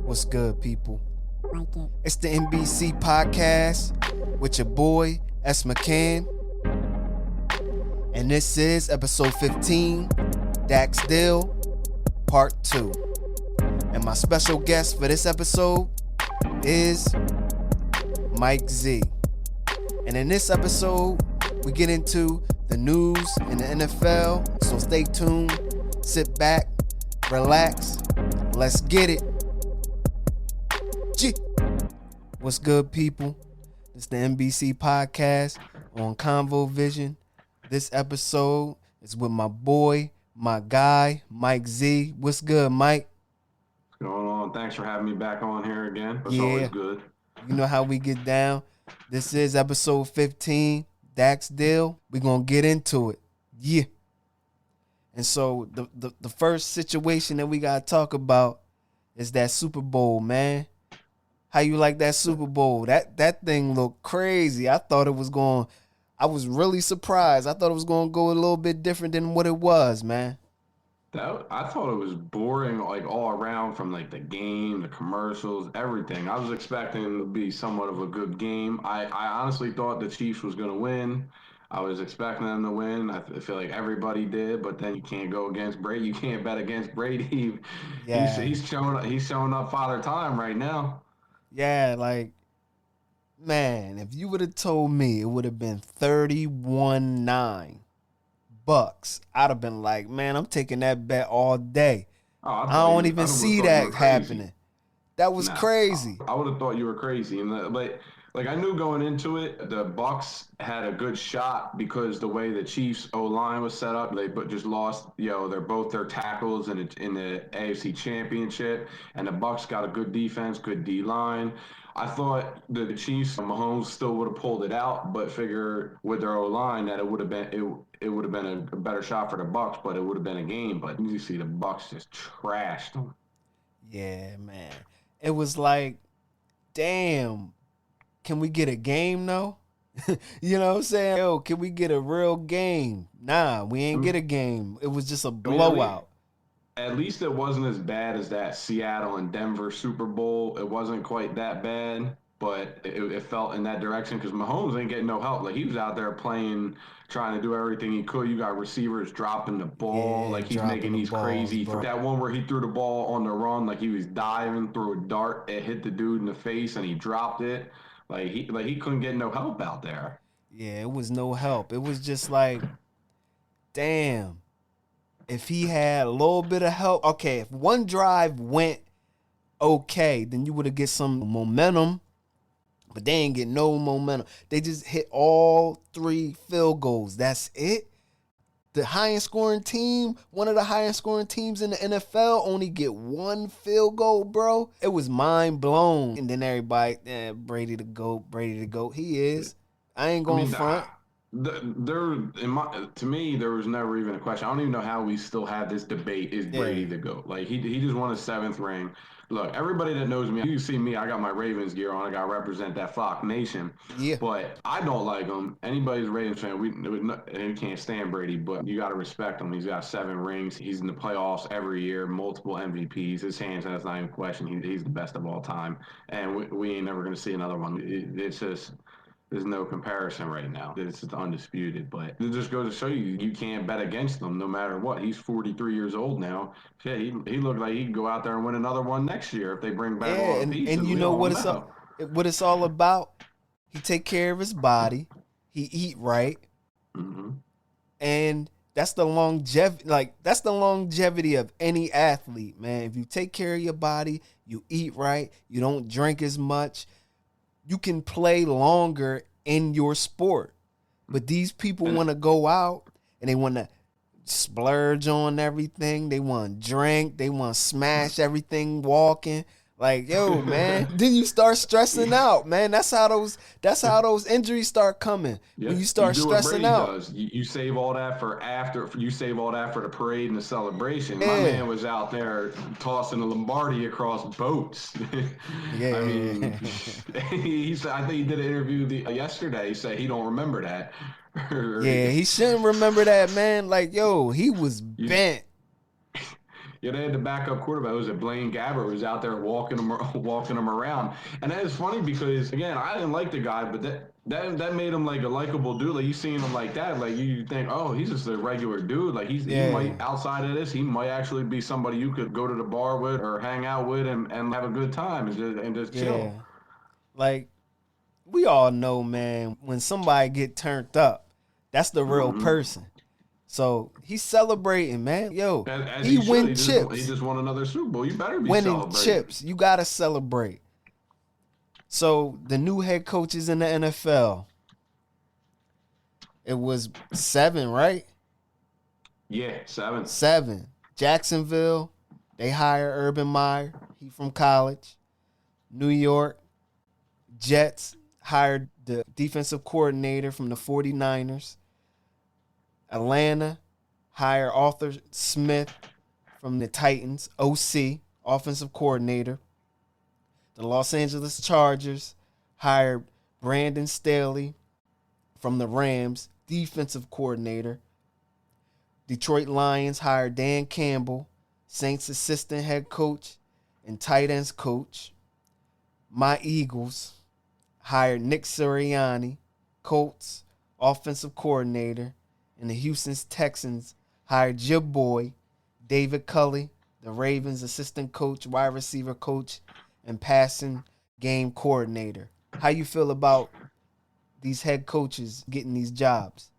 What's good, people? It's the NBC podcast with your boy S. McCann, and this is episode 15, Dak's Deal, part 2. And my special guest for this episode is Mike Z. And in this episode, we get into the news in the NFL, so stay tuned, sit back, relax, let's get it. G. What's good, people? It's the NBC podcast on Convo Vision. This episode is with my boy, my guy, Mike Z. What's good, Mike? What's going on? Thanks for having me back on here again. It's Yeah. always good. You know how we get down. This is episode 15, Dak's Deal. We're going to get into it. Yeah. And so the first situation that we got to talk about is that Super Bowl, man. How you like that Super Bowl? That thing looked crazy. I was really surprised. I thought it was going to go a little bit different than what it was, man. I thought it was boring, like all around, from like the game, the commercials, everything. I was expecting it to be somewhat of a good game. I honestly thought the Chiefs was going to win. I was expecting them to win. I feel like everybody did, but then you can't go against Brady. You can't bet against Brady. Yeah. He's showing up Father Time right now. Yeah, like, man, if you would have told me it would have been 31-9 Bucks, I'd have been like, man, I'm taking that bet all day. I don't even see that happening. That was crazy. I would have thought you were crazy. And like I knew going into it, the Bucks had a good shot because the way the Chiefs O-line was set up, they just lost, they're both their tackles in the AFC Championship, and the Bucks got a good defense, good D-line. I thought that the Chiefs, Mahomes still would have pulled it out, but figure with their O-line that it would have been a better shot for the Bucks, but it would have been a game. But you see the Bucks just trashed them. Yeah, man. It was like, damn. Can we get a game, though? You know what I'm saying? Yo, can we get a real game? Nah, we ain't get a game. It was just a blowout. At least it wasn't as bad as that Seattle and Denver Super Bowl. It wasn't quite that bad, but it felt in that direction because Mahomes ain't getting no help. Like, he was out there playing, trying to do everything he could. You got receivers dropping the ball. Like, he's making these crazy. That one where he threw the ball on the run, like he was diving through a dart. It hit the dude in the face, and he dropped it. Like he couldn't get no help out there. Yeah, it was no help. It was just like, damn, if he had a little bit of help. Okay, if one drive went okay, then you would have get some momentum. But they ain't get no momentum. They just hit all 3 field goals. That's it. The highest scoring team, one of the highest scoring teams in the NFL, only get 1 field goal, bro. It was mind blown. And then everybody, Brady the GOAT. He is. I ain't going front. To me, there was never even a question. I don't even know how we still have this debate. Is Brady the GOAT? Like, he just won a 7th ring. Look, everybody that knows me, you see me, I got my Ravens gear on. I got to represent that Flock Nation. Yeah. But I don't like him. Anybody's a Ravens fan, we can't stand Brady, but you got to respect him. He's got 7 rings. He's in the playoffs every year, multiple MVPs. His hands, that's not even a question. He's the best of all time. And we ain't never going to see another one. It's just... There's no comparison right now. It's just undisputed. But it just goes to show you can't bet against them no matter what. He's 43 years old now. Yeah, he looked like he could go out there and win another one next year if they bring back all the pieces. And you know what it's all about? He take care of his body. He eat right. Mm-hmm. And that's the longevity of any athlete, man. If you take care of your body, you eat right, you don't drink as much, you can play longer in your sport. But these people want to go out and they want to splurge on everything. They want to drink. They want to smash everything walking. Like, yo, man, then you start stressing out, man. That's how those injuries start coming. Yep. When you start stressing out. You save all that for after. You save all that for the parade and the celebration. Yeah. My man was out there tossing the Lombardi across boats. Yeah. I mean, he said. I think he did an interview yesterday. He said he don't remember that. Yeah, he shouldn't remember that, man. Like, yo, he was bent. Yeah, they had the backup quarterback. Was it Blaine Gabbert was out there walking him around, and that is funny because again, I didn't like the guy, but that made him like a likable dude. Like you seeing him like that, like you think, oh, he's just a regular dude. Like he Yeah, might outside of this, he might actually be somebody you could go to the bar with or hang out with and have a good time and just chill. yeah. Like we all know, man, when somebody get turned up, that's the real Hmm. person. So he's celebrating, man. Yo, As he he should. win He chips. just won another Super Bowl. You better be Winning celebrating. chips. You gotta celebrate. So the new head coaches in the NFL, it was 7, right? Yeah, 7. 7. Jacksonville, they hire Urban Meyer. He from college. New York, Jets hired the defensive coordinator from the 49ers. Atlanta hired Arthur Smith from the Titans, OC, offensive coordinator. The Los Angeles Chargers hired Brandon Staley from the Rams, defensive coordinator. Detroit Lions hired Dan Campbell, Saints assistant head coach and tight ends coach. My Eagles hired Nick Sirianni, Colts offensive coordinator. And the Houston Texans hired your boy, David Culley, the Ravens assistant coach, wide receiver coach, and passing game coordinator. How you feel about these head coaches getting these jobs?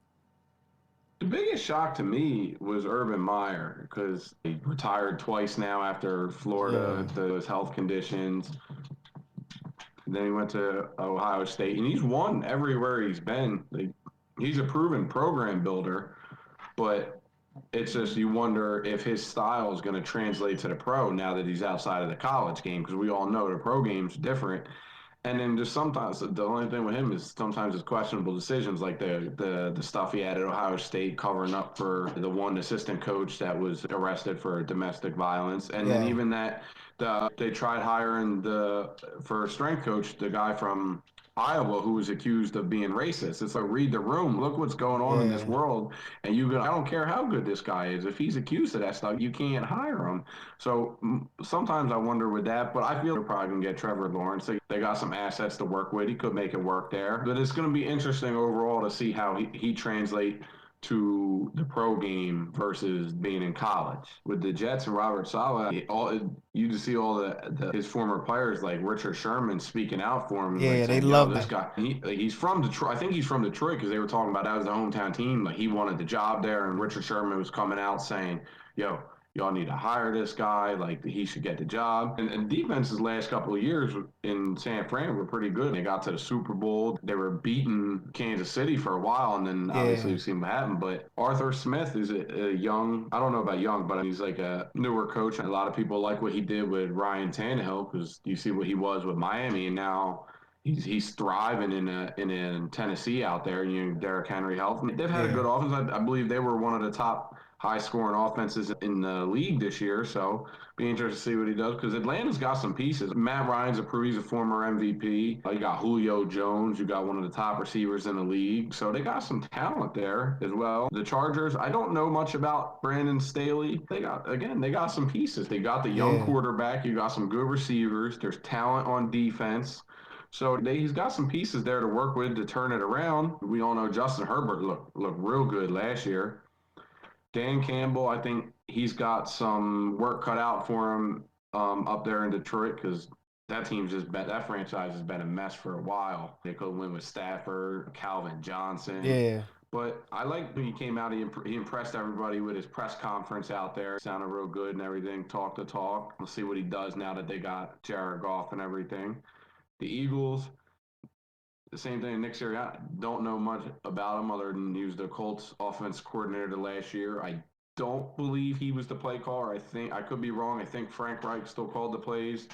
The biggest shock to me was Urban Meyer because he retired twice now after Yeah, Florida, those health conditions. And then he went to Ohio State, and he's won everywhere he's been. Like, he's a proven program builder, but it's just you wonder if his style is going to translate to the pro now that he's outside of the college game because we all know the pro game's different. And then just sometimes the only thing with him is sometimes it's questionable decisions like the stuff he had at Ohio State covering up for the one assistant coach that was arrested for domestic violence, and then yeah, even that they tried hiring for a strength coach the guy from Iowa who was accused of being racist. It's like read the room, look what's going on in this yeah, world, and you go, I don't care how good this guy is, if he's accused of that stuff, you can't hire him. So sometimes I wonder with that, but I feel they're probably going to get Trevor Lawrence. They got some assets to work with. He could make it work there. But it's going to be interesting overall to see how he translate to the pro game versus being in college. With the Jets and Robert Saleh, you just see all his former players like Richard Sherman speaking out for him, like yeah. They saying, "Yo, love this that. guy, he's from Detroit. I think he's from Detroit because they were talking about that was the hometown team. Like he wanted the job there, and Richard Sherman was coming out saying, yo." Y'all need to hire this guy. Like he should get the job. And defenses last couple of years in San Fran were pretty good. They got to the Super Bowl. They were beating Kansas City for a while, and then obviously Yeah, we've seen what happened. But Arthur Smith is a young. I don't know about young, but he's like a newer coach. And a lot of people like what he did with Ryan Tannehill because you see what he was with Miami, and now he's thriving in Tennessee out there. You know, Derrick Henry health. They've had a yeah, good offense. I believe they were one of the top high scoring offenses in the league this year. So be interested to see what he does because Atlanta's got some pieces. Matt Ryan's he's a former MVP. You got Julio Jones. You got one of the top receivers in the league. So they got some talent there as well. The Chargers, I don't know much about Brandon Staley. They got some pieces. They got the young yeah, quarterback. You got some good receivers. There's talent on defense. So he's got some pieces there to work with to turn it around. We all know Justin Herbert looked real good last year. Dan Campbell, I think he's got some work cut out for him up there in Detroit because that franchise has been a mess for a while. They could win with Stafford, Calvin Johnson. yeah, But I like when he came out. He impressed everybody with his press conference out there. Sounded real good and everything. Talk to talk. We'll see what he does now that they got Jared Goff and everything. The Eagles, the same thing. Nick Sirianni, don't know much about him other than he was the Colts offense coordinator last year. I don't believe he was the play caller. I could be wrong. I think Frank Reich still called the plays.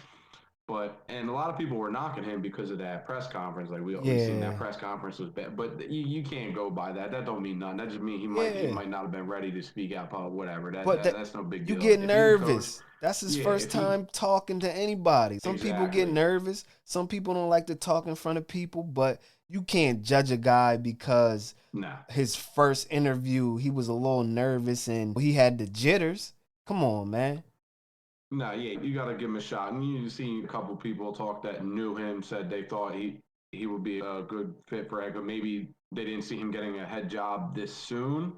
And a lot of people were knocking him because of that press conference. Like we seen that yeah, press conference was bad, but you can't go by that. That don't mean nothing. That just means he yeah. might not have been ready to speak out. Whatever. But That's no big you deal. get If he's a coach, nervous. That's his yeah. first If he time talking to anybody. Some people get exactly nervous. Some people don't like to talk in front of people, but you can't judge a guy because no. his first interview, he was a little nervous and he had the jitters. Come on, man. No, yeah, you got to give him a shot. And you see a couple people talk that knew him said they thought he would be a good fit for Echo. Maybe they didn't see him getting a head job this soon.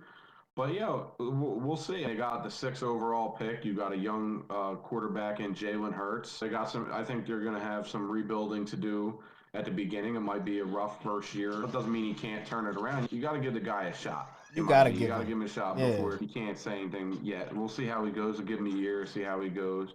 But yeah, we'll see. They got the sixth overall pick. You got a young quarterback in Jalen Hurts. They got some. I think they're going to have some rebuilding to do at the beginning. It might be a rough first year. That doesn't mean he can't turn it around. You got to give the guy a shot. You In my gotta opinion, you give got to him. give him a shot Yeah. before he can't say anything yet. We'll see how he goes. We'll give him a year, see how he goes.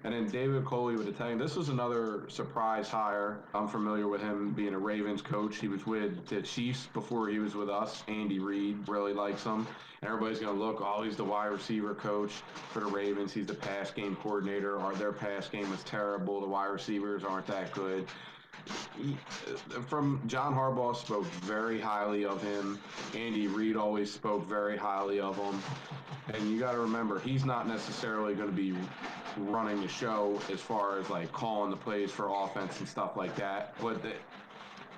And then David Coley with the Titans. This was another surprise hire. I'm familiar with him being a Ravens coach. He was with the Chiefs before he was with us. Andy Reid really likes him. And everybody's going to look, oh, he's the wide receiver coach for the Ravens. He's the pass game coordinator. Their pass game is terrible. The wide receivers aren't that good. From John Harbaugh spoke very highly of him. Andy Reid always spoke very highly of him. And you got to remember, he's not necessarily going to be running the show as far as like calling the plays for offense and stuff like that. But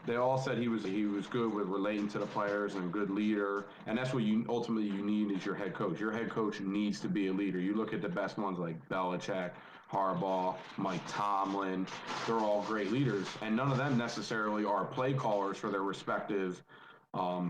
they all said he was good with relating to the players and a good leader, and that's what you ultimately you need is your head coach. Your head coach needs to be a leader. You look at the best ones like Belichick, Harbaugh, Mike Tomlin. They're all great leaders, and none of them necessarily are play callers for their respective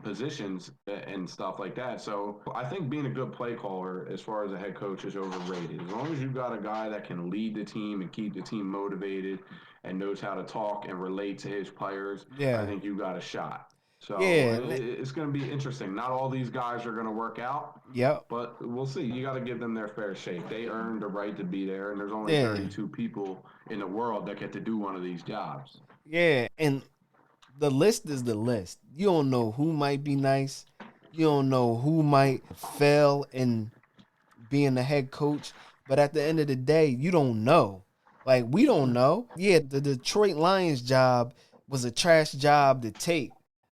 positions and stuff like that. So I think being a good play caller as far as a head coach is overrated. As long as you've got a guy that can lead the team and keep the team motivated and knows how to talk and relate to his players, I Yeah. think you got a shot. So Yeah. it's going to be interesting. Not all these guys are going to work out, Yep. but we'll see. You got to give them their fair shake. They earned the right to be there, and there's only Yeah. 32 people in the world that get to do one of these jobs. Yeah. And the list is the list. You don't know who might be nice. You don't know who might fail in being the head coach. But at the end of the day, you don't know. Like, we don't know. Yeah, the Detroit Lions job was a trash job to take.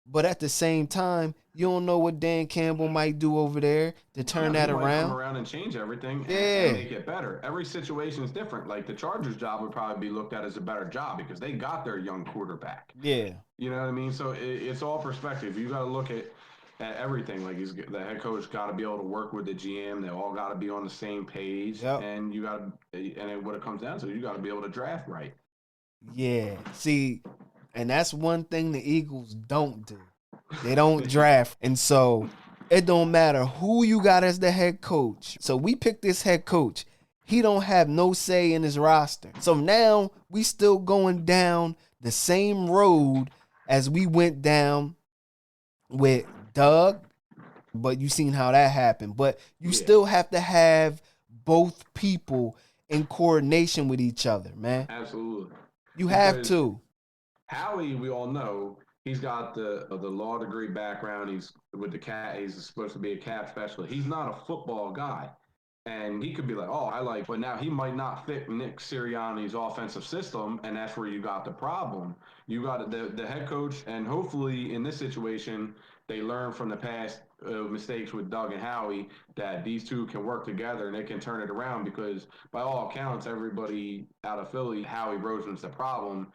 But at the same time, you don't know what Dan Campbell might do over there to turn No, he that might come around. around and change everything and Yeah. make it better. Every situation is different. Like the Chargers job would probably be looked at as a better job because they got their young quarterback. Yeah. You know what I mean? So it's all perspective. You got to look at everything. Like the head coach got to be able to work with the GM. They all got to be on the same page, Yep. and you got what it comes down to, you got to be able to draft right. Yeah. See, and that's one thing the Eagles don't do. They don't draft. And so it don't matter who you got as the head coach. So we picked this head coach. He don't have no say in his roster. So now we still going down the same road as we went down with Doug, but you seen how that happened. But you Yeah, still have to have both people in coordination with each other, man. absolutely. You have Because to. Howie, we all know he's got the law degree background. He's with the cat. He's supposed to be a cap specialist. He's not a football guy, and he could be like, "Oh, I like," but now he might not fit Nick Sirianni's offensive system, and that's where you got the problem. You got the head coach, and hopefully in this situation they learn from the past mistakes with Doug and Howie that these two can work together and they can turn it around because by all accounts, everybody out of Philly, Howie Roseman's the problem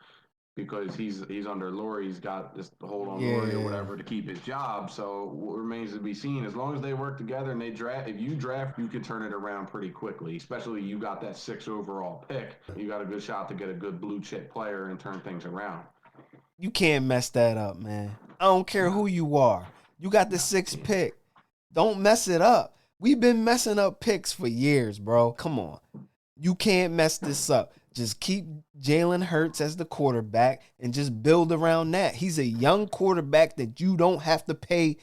because he's under Lurie. He's got this hold on Lurie or Yeah. whatever to keep his job. So what remains to be seen. As long as they work together and they draft, if you draft, you can turn it around pretty quickly. Especially you got that 6th overall pick. You got a good shot to get a good blue chip player and turn things around. You can't mess that up, man. I don't care No, who you are. You got the no, sixth can't. pick. Don't mess it up. We've been messing up picks for years, bro. Come on. You can't mess this up. Just keep Jalen Hurts as the quarterback and just build around that. He's a young quarterback that you don't have to pay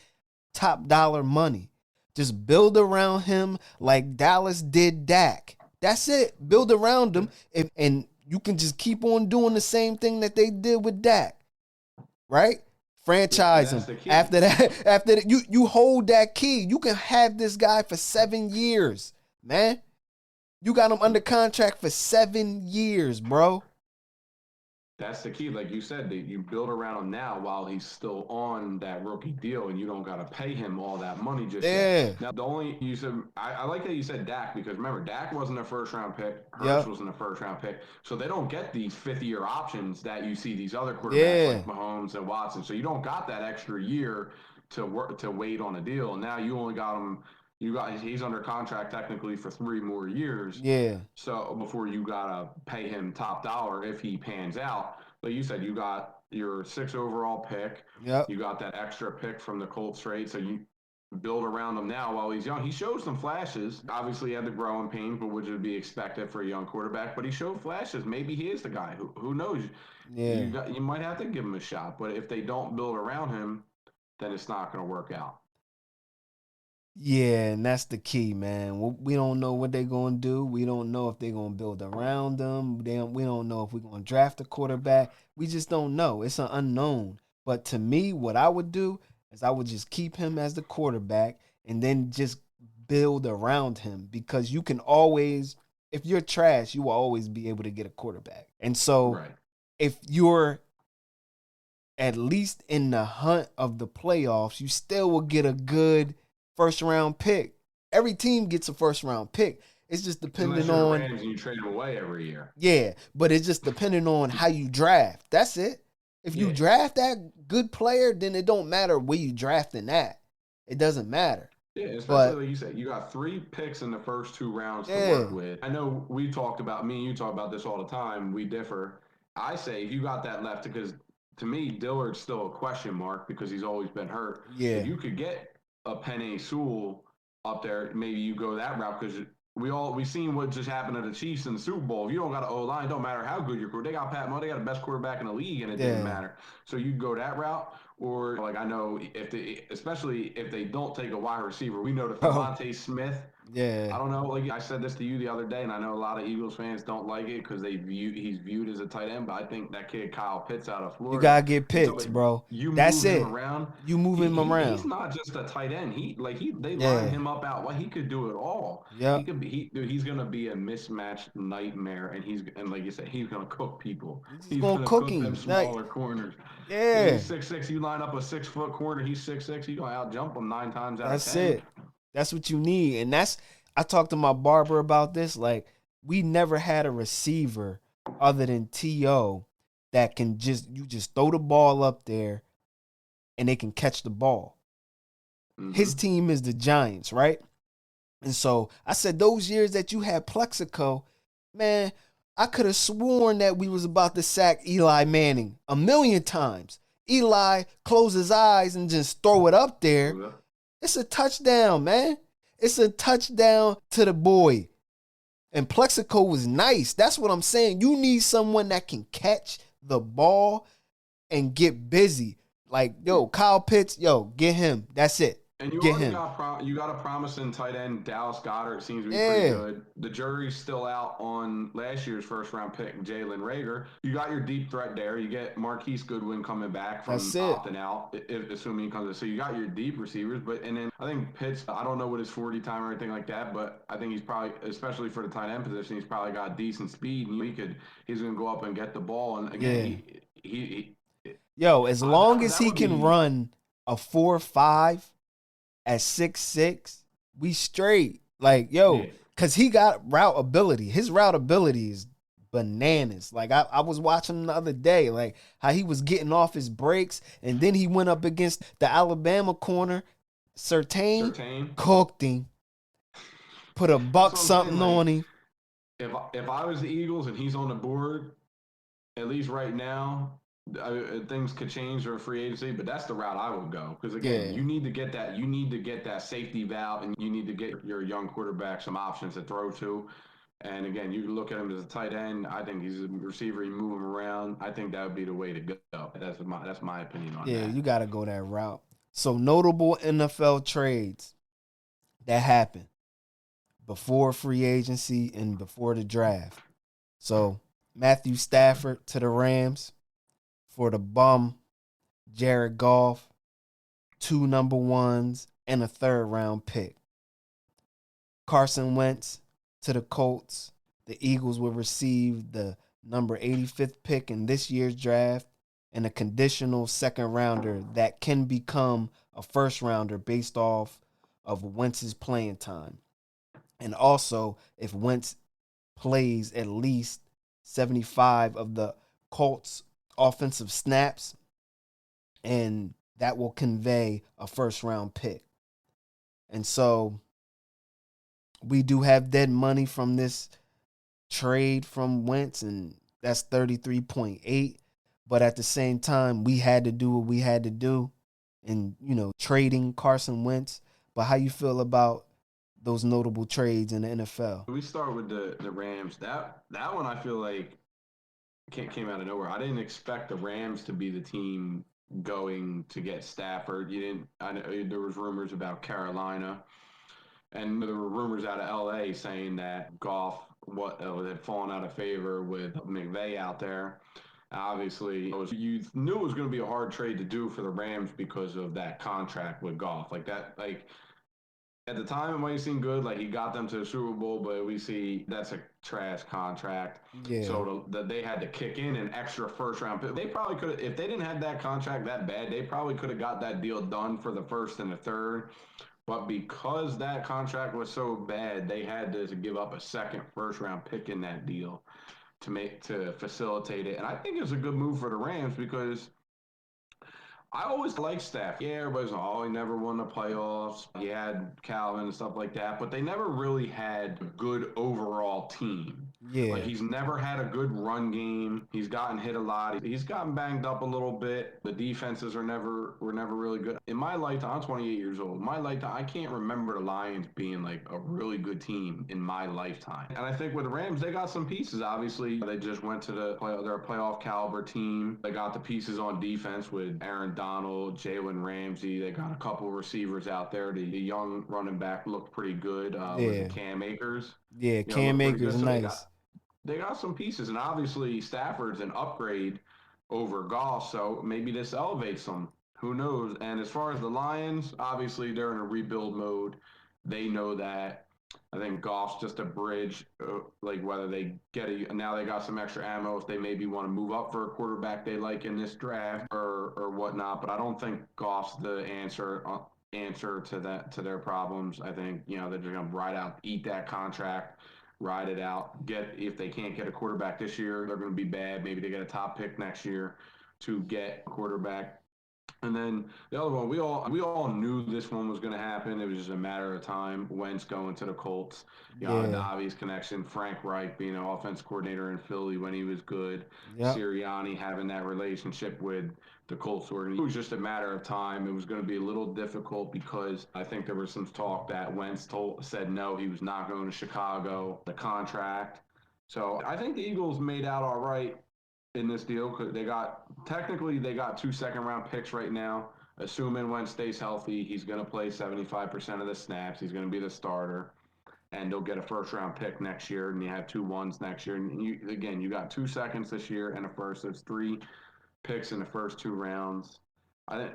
top dollar money. Just build around him like Dallas did Dak. That's it. Build around him, and you can just keep on doing the same thing that they did with Dak, right? Franchise That's him. the key. After that, you hold that key. You can have this guy for 7 years, man. You got him under contract for 7 years, bro. That's the key. Like you said, that you build around him now while he's still on that rookie deal, and you don't got to pay him all that money just yet. Yeah. Now, the only you said, I like that you said Dak because remember, Dak wasn't a first round pick. Hurts Yep. wasn't a first round pick. So they don't get these 5th-year options that you see these other quarterbacks Yeah. like Mahomes and Watson. So you don't got that extra year to work to wait on a deal. And now you only got them he's under contract technically for 3 more years. Yeah. So before you gotta pay him top dollar if he pans out. Like you said, you got your 6 overall pick. Yep. You got that extra pick from the Colts trade. So you build around him now while he's young. He shows some flashes. Obviously, he had the growing pains, but which would be expected for a young quarterback. But he showed flashes. Maybe he is the guy. Who knows? Yeah. You might have to give him a shot. But if they don't build around him, then it's not going to work out. Yeah, and that's the key, man. We don't know what they're gonna do. We don't know if they're gonna build around them. We don't know if we're gonna draft a quarterback. We just don't know. It's an unknown. But to me, what I would do is I would just keep him as the quarterback and then just build around him because you can always, if you're trash, you will always be able to get a quarterback. And so Right. if you're at least in the hunt of the playoffs, you still will get a good first round pick. Every team gets a first round pick. It's just Unless depending you're the on, Rams and you trade him away every year. yeah, but it's just depending on how you draft. That's it. If you Yeah. draft that good player, then it don't matter where you drafting that. It doesn't matter. Yeah, especially But like you said, you got 3 picks in the first 2 rounds to yeah, work with. I know we talked about, me and you talk about this all the time. We differ. I say if you got that left, because to me, Dillard's still a question mark because he's always been hurt. If yeah, you could get a Penei Sewell up there, maybe you go that route because we seen what just happened to the Chiefs in the Super Bowl. If you don't got an O line, don't matter how good your quarterback. They got Pat Mahomes, they got the best quarterback in the league, and it didn't yeah. matter. So you go that route, or like I know if they, especially if they don't take a wide receiver, we know that Oh, Devontae Smith. I yeah. don't know. Like I said this to you the other day, and I know a lot of Eagles fans don't like it because he's viewed as a tight end. But I think that kid Kyle Pitts out of You Florida, gotta get you know, Pitts, bro. you That's move him it. around. You move him He's around. not just a tight end. They line Yeah. him up out. Well, he could do it all. He Yep. could be. He's gonna be a mismatched nightmare, and like you said, he's gonna cook people. He's just He's gonna gonna cook cook them him. Like, smaller corners. Yeah, yeah. he's 6'6". You line up a 6 foot corner. He's 6'6". You gonna out jump him 9 times out of That's 10. it. That's what you need. And I talked to my barber about this. Like, we never had a receiver other than T.O. that can you just throw the ball up there and they can catch the ball. His Mm-hmm. team is the Giants, right? And so I said, those years that you had Plexico, man, I could have sworn that we was about to sack Eli Manning a million times. Eli close his eyes and just throw it up there. It's a touchdown, man. It's a touchdown to the boy. And Plexico was nice. That's what I'm saying. You need someone that can catch the ball and get busy. Like, yo, Kyle Pitts, yo, get him. That's it. And you Get already him. got you got a promising tight end, Dallas Goddard. Seems to be pretty Yeah, good. The jury's still out on last year's first round pick, Jalen Rager. You got your deep threat there. You get Marquise Goodwin coming back that's from it. opting out, assuming he comes. So you got your deep receivers, and then I think Pitts. I don't know what his 40 time or anything like that, but I think he's probably, especially for the tight end position, he's probably got decent speed, and he's gonna go up and get the ball. And again, Yeah. he Yo, as long as that he would can be. run a 4.5 at 6'6", we straight. Like, yo, Yeah. cause he got route ability. His route ability is bananas. Like I was watching him the other day, like how he was getting off his breaks, and then he went up against the Alabama corner, Surtain, Surtain. cooked him, put a That's buck what I'm saying. something on Like, him. if I was the Eagles and he's on the board, at least right now, things could change for free agency. But that's the route I would go because again, Yeah, you need to get that. You need to get that safety valve, and you need to get your young quarterback some options to throw to. And again, you look at him as a tight end. I think he's a receiver. You move him around. I think that would be the way to go. That's my opinion on yeah, that. you gotta go that route. So notable NFL trades that happened before free agency and before the draft. So Matthew Stafford to the Rams for the bum Jared Goff, 2 number ones, and a third round pick. Carson Wentz to the Colts. The Eagles will receive the number 85th pick in this year's draft and a conditional second rounder that can become a first rounder based off of Wentz's playing time. And also, if Wentz plays at least 75 of the Colts offensive snaps, and that will convey a first round pick. And so We do have dead money from this trade from Wentz, and that's 33.8. But at the same time, we had to do what we had to do in, trading Carson Wentz. But how you feel about those notable trades in the NFL? We start with the Rams. That one I feel like came out of nowhere. I didn't expect the Rams to be the team going to get Stafford. You didn't. I know there was rumors about Carolina, and there were rumors out of LA saying that Goff had fallen out of favor with McVay out there. Obviously, you knew it was going to be a hard trade to do for the Rams because of that contract with Goff. Like that, like at the time it might seem good, like he got them to the Super Bowl, but we see that's a trash contract. Yeah, So that they had to kick in an extra first round pick. They probably could have, if they didn't have that contract that bad, they probably could have got that deal done for the first and the third. But because that contract was so bad, they had to give up a second first round pick in that deal to facilitate it. And I think it's a good move for the Rams because I always liked Staff. Yeah, everybody's like, oh, he never won the playoffs. He had Calvin and stuff like that, but they never really had a good overall team. Like yeah, he's never had a good run game. He's gotten hit a lot. He's gotten banged up a little bit. The defenses were never really good. In my lifetime, I'm 28 years old. In my lifetime, I can't remember the Lions being like a really good team in my lifetime. And I think with the Rams, they got some pieces. Obviously, they just went to their playoff caliber team. They got the pieces on defense with Aaron Donald, Jalen Ramsey. They got a couple receivers out there. The young running back looked pretty good. Was yeah, it Cam Akers? yeah. Cam Looked pretty Akers, good. So nice. they got some pieces, and obviously Stafford's an upgrade over Goff, so maybe this elevates them. Who knows? And as far as the Lions, obviously they're in a rebuild mode. They know that. I think Goff's just a bridge. Like whether they get now they got some extra ammo if they maybe want to move up for a quarterback they like in this draft or whatnot. But I don't think Goff's the answer to their problems. I think they're just gonna ride out, eat that contract, ride it out. If they can't get a quarterback this year, they're going to be bad. Maybe they get a top pick next year to get a quarterback. And then the other one, we all knew this one was going to happen. It was just a matter of time. Wentz going to the Colts, the Yeah, obvious connection. Frank Reich being an offense coordinator in Philly when he was good. yep, Sirianni having that relationship with the Colts organization. It was just a matter of time. It was going to be a little difficult because I think there was some talk that Wentz said no, he was not going to Chicago, the contract. So I think the Eagles made out all right in this deal because they got 2 second-round picks right now. Assuming Wentz stays healthy, he's going to play 75% of the snaps. He's going to be the starter, and they'll get a first-round pick next year, and you have 2 1s next year. And you got 2 seconds this year and a first. There's 3 picks in the first 2 rounds. I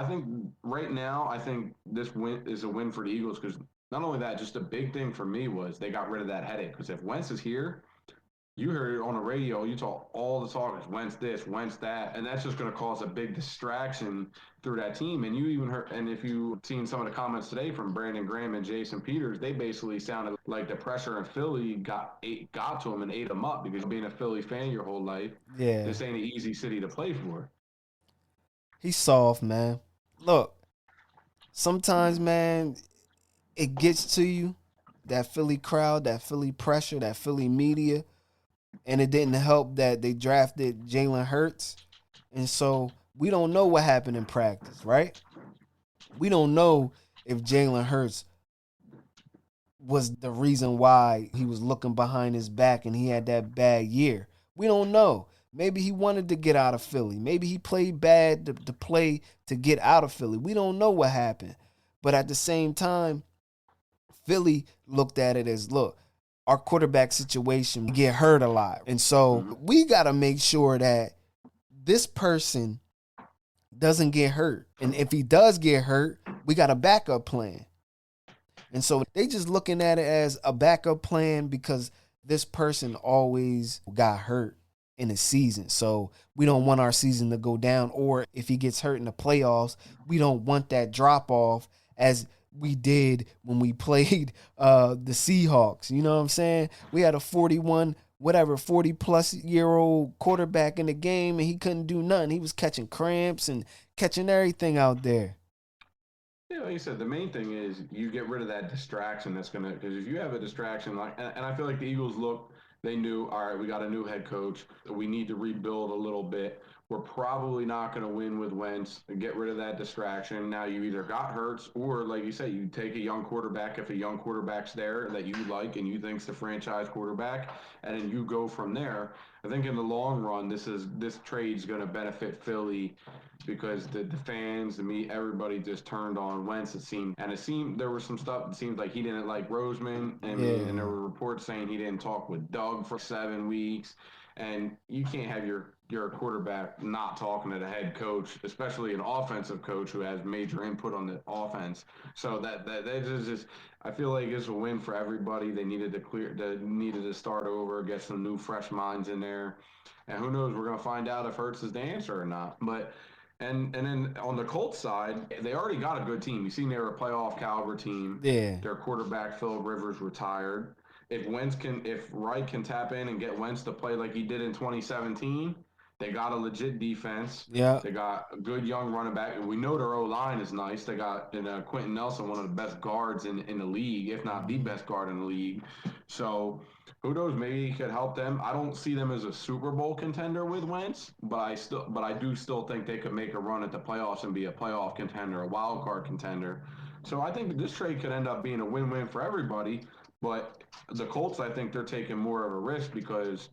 think right now, I think this win is a win for the Eagles because not only that, just a big thing for me was they got rid of that headache. Because if Wentz is here, you heard it on the radio. You talk all the talkers, Wentz this, Wentz that, and that's just going to cause a big distraction through that team. And you even heard, and if you've seen some of the comments today from Brandon Graham and Jason Peters, they basically sounded like the pressure in Philly got to them and ate them up because being a Philly fan your whole life, yeah. this ain't an easy city to play for. He's soft, man. Look, sometimes, man, it gets to you. That Philly crowd, that Philly pressure, that Philly media. And it didn't help that they drafted Jalen Hurts. And so we don't know what happened in practice, right? We don't know if Jalen Hurts was the reason why he was looking behind his back and he had that bad year. We don't know. Maybe he wanted to get out of Philly. Maybe he played bad to play to get out of Philly. We don't know what happened. But at the same time, Philly looked at it as, look, our quarterback situation get hurt a lot. And so we got to make sure that this person doesn't get hurt. And if he does get hurt, we got a backup plan. And so they just looking at it as a backup plan because this person always got hurt in a season. So we don't want our season to go down. Or if he gets hurt in the playoffs, we don't want that drop off as we did when we played the Seahawks. You know what I'm saying? We had a 40 plus year old quarterback in the game and he couldn't do nothing. He was catching cramps and catching everything out there. Yeah, like you said, the main thing is you get rid of that distraction that's gonna because if you have a distraction like and I feel like the Eagles look they knew all right we got a new head coach we need to rebuild a little bit we're probably not going to win with Wentz get rid of that distraction now you either got Hurts or like you say you take a young quarterback if a young quarterback's there that you like and you think's the franchise quarterback and then you go from there. I think in the long run this trade's going to benefit Philly because the fans, the me, everybody just turned on Wentz. It seemed there was some stuff. It seemed like he didn't like Roseman. I mean, and there Yeah, were reports saying he didn't talk with Doug for 7 weeks. And you can't have your quarterback not talking to the head coach, especially an offensive coach who has major input on the offense. So that is just I feel like it's a win for everybody. They needed to start over, get some new fresh minds in there. And who knows, we're gonna find out if Hurts is the answer or not. But and then on the Colts side, they already got a good team. You seen they're a playoff caliber team. yeah, Their quarterback Phil Rivers retired. If Wright can tap in and get Wentz to play like he did in 2017, they got a legit defense. yeah. They got a good young running back. We know their O line is nice. They got Quentin Nelson, one of the best guards in the league, if not the Mhm. best guard in the league. So who knows? Maybe he could help them. I don't see them as a Super Bowl contender with Wentz, but I do still think they could make a run at the playoffs and be a playoff contender, a wild card contender. So I think this trade could end up being a win-win for everybody. But the Colts, I think they're taking more of a risk because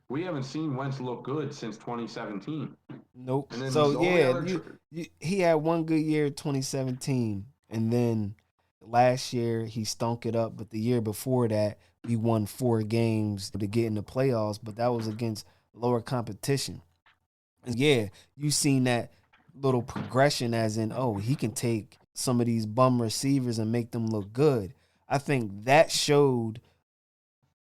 we haven't seen Wentz look good since 2017. Nope. And then So the only yeah, other, he had one good year, 2017, and then last year he stunk it up. But the year before that, we won 4 games to get in the playoffs, but that was against lower competition. And yeah, you seen that little progression, as in, oh, he can take some of these bum receivers and make them look good. I think that showed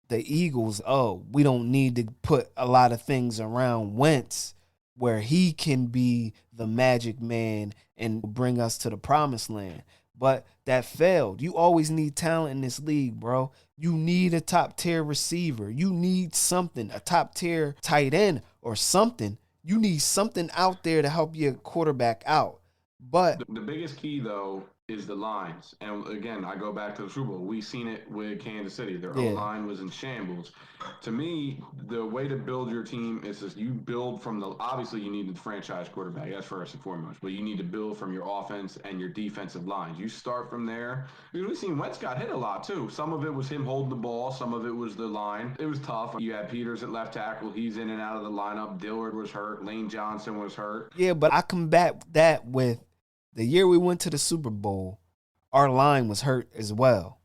the Eagles, oh, we don't need to put a lot of things around Wentz where he can be the magic man and bring us to the promised land. But that failed. You always need talent in this league, bro. You need a top tier receiver. You need something, a top tier tight end or something. You need something out there to help your quarterback out. But the biggest key though is the lines. And again, I go back to the Super Bowl. We seen it with Kansas City. Their O yeah, line was in shambles. To me, the way to build your team is just you build from the obviously you need the franchise quarterback. That's first and foremost. But you need to build from your offense and your defensive lines. You start from there. Because we've seen Wentz got hit a lot too. Some of it was him holding the ball. Some of it was the line. It was tough. You had Peters at left tackle. He's in and out of the lineup. Dillard was hurt. Lane Johnson was hurt. yeah, but I combat that with the year we went to the Super Bowl, our line was hurt as well.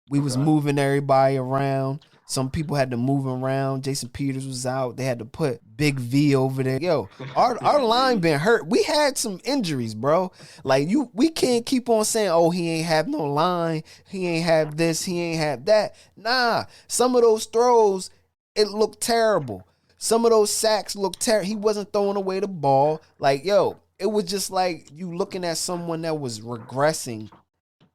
We was Okay. moving everybody around. Some people had to move around. Jason Peters was out. They had to put Big V over there. Yo, our line been hurt. We had some injuries, bro. Like we can't keep on saying, oh, he ain't have no line. He ain't have this. He ain't have that. Nah, some of those throws, it looked terrible. Some of those sacks looked terrible. He wasn't throwing away the ball. Like, yo, it was just like you looking at someone that was regressing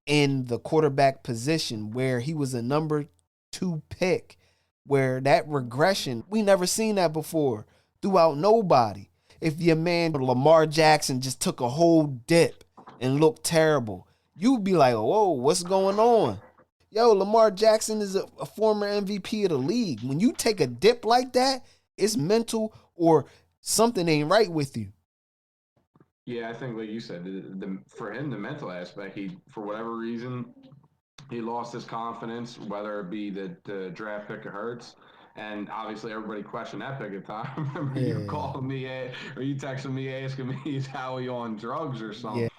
in the quarterback position where he was a number 2 pick, where that regression, we never seen that before throughout nobody. If your man Lamar Jackson just took a whole dip and looked terrible, you'd be like, whoa, what's going on? Yo, Lamar Jackson is a former MVP of the league. When you take a dip like that, it's mental or something ain't right with you. Yeah, I think like you said, for him the mental aspect, he for whatever reason he lost his confidence, whether it be the draft pick of Hurts. And obviously, everybody questioned that pick at the time. I remember you Yeah. calling me or you texting me asking me, "Is Howie on drugs or Yeah. something?"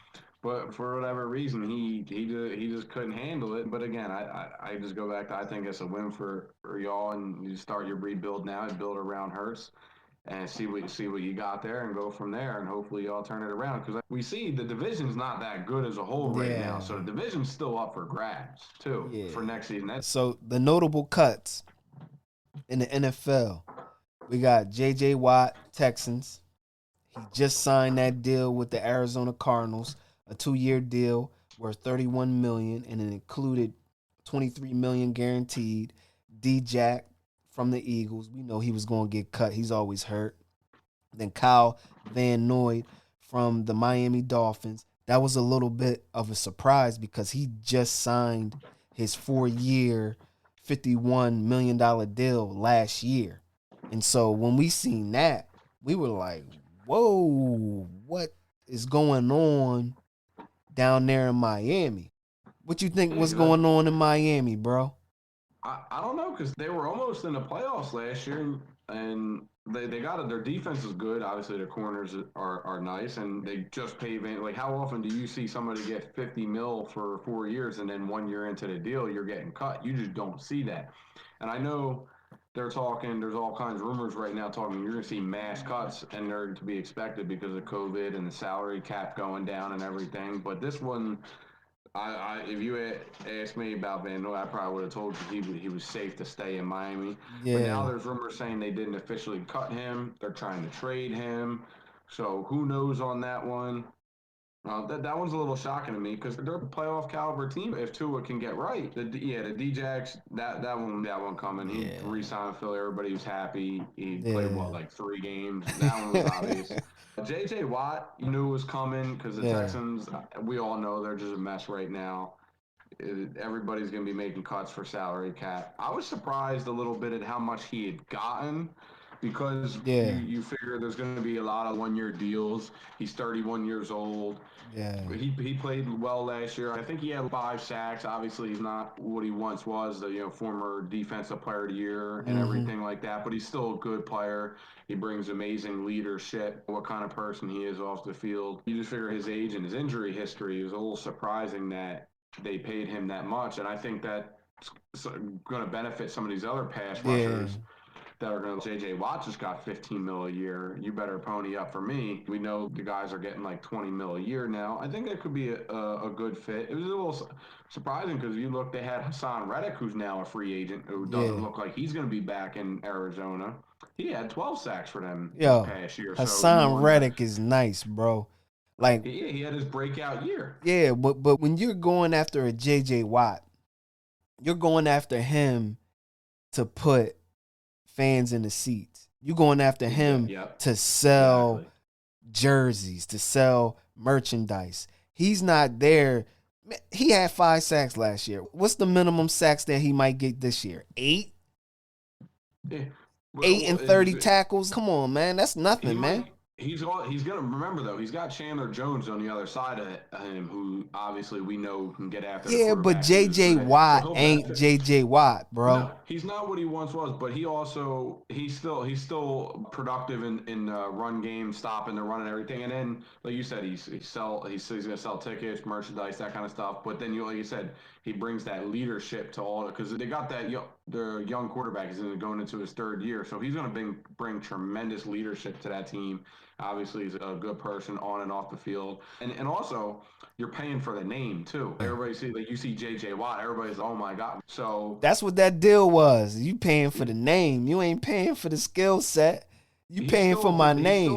But for whatever reason, he just couldn't handle it. But again, I just go back to I think it's a win for y'all, and you start your rebuild now and build around Hurts and see what you got there and go from there and hopefully y'all turn it around because we see the division's not that good as a whole right now, Yeah. so the division's still up for grabs too Yeah. for next season. So the notable cuts in the NFL, we got J.J. Watt, Texans. He just signed that deal with the Arizona Cardinals, a 2-year deal worth 31 million, and it included 23 million guaranteed. D-Jack from the Eagles, we know he was going to get cut. He's always hurt. Then Kyle Van Noy from the Miami Dolphins. that was a little bit of a surprise because he just signed his 4-year, $51 million deal last year. And so when we seen that, we were like, whoa, what is going on down there in Miami? What you think was going on in Miami, bro? I don't know because they were almost in the playoffs last year, and they got it. Their defense is good. Obviously, their corners are nice, and they just paid Van. Like, how often do you see somebody get 50 mil for 4 years, and then 1 year into the deal, you're getting cut? You just don't see that. And I know they're talking. There's all kinds of rumors right now talking. You're going to see mass cuts, and they're to be expected because of COVID and the salary cap going down and everything. But this one. If you had asked me about Van Noy, I probably would have told you he was safe to stay in Miami. But now Yeah, there's rumors saying they didn't officially cut him. They're trying to trade him. So who knows on that one? That one's a little shocking to me because they're a playoff caliber team. If Tua can get right, the D-Jacks, that one coming. He yeah, re-signed Philly. Everybody was happy. He played yeah, like 3 games. That one was obvious. J.J. Watt, you knew was coming because the yeah, Texans. We all know they're just a mess right now. Everybody's going to be making cuts for salary cap. I was surprised a little bit at how much he had gotten because you, yeah, you figure there's going to be a lot of 1 year deals. He's 31 years old. yeah. He played well last year. I think he had 5 sacks. Obviously, he's not what he once was, the former defensive player of the year and Mm-hmm. everything like that. But he's still a good player. He brings amazing leadership. What kind of person he is off the field. You just figure his age and his injury history is a little surprising that they paid him that much, and I think that's going to benefit some of these other pass Yeah, rushers that are going to. J.J. Watt just got 15 mil a year. You better pony up for me. We know the guys are getting like 20 mil a year now. I think that could be a good fit. It was a little surprising because you look, they had Hassan Reddick, who's now a free agent, who doesn't yeah. look like he's going to be back in Arizona. He had 12 sacks for them this Yo, past year. So you Hassan wonder. Reddick is nice, bro. Like, He had his breakout year. yeah, but when you're going after a JJ Watt, you're going after him to put fans in the seats. You're going after him Exactly. Yep. to sell Exactly. jerseys, to sell merchandise. He's not there. He had 5 sacks last year. What's the minimum sacks that he might get this year? Eight? Yeah. Eight Well, and 30 tackles? Come on, man. That's he nothing, man. might. He's gonna remember though. He's got Chandler Jones on the other side of him, who obviously we know can get after the Yeah, but quarterback and is JJ good. So Watt he'll ain't benefit. JJ Watt, bro. No, he's not what he once was, but he's still productive in run game, stopping the run and everything. And then, like you said, he's gonna sell tickets, merchandise, that kind of stuff. But then like you said, he brings that leadership to all because they got that the young quarterback is going into his 3rd year, so he's gonna bring tremendous leadership to that team. Obviously, he's a good person on and off the field, and also you're paying for the name too. Everybody see like you see J.J. Watt, everybody's oh my god. So That's what that deal was. You paying for the name. You ain't paying for the skill set. You paying for my name.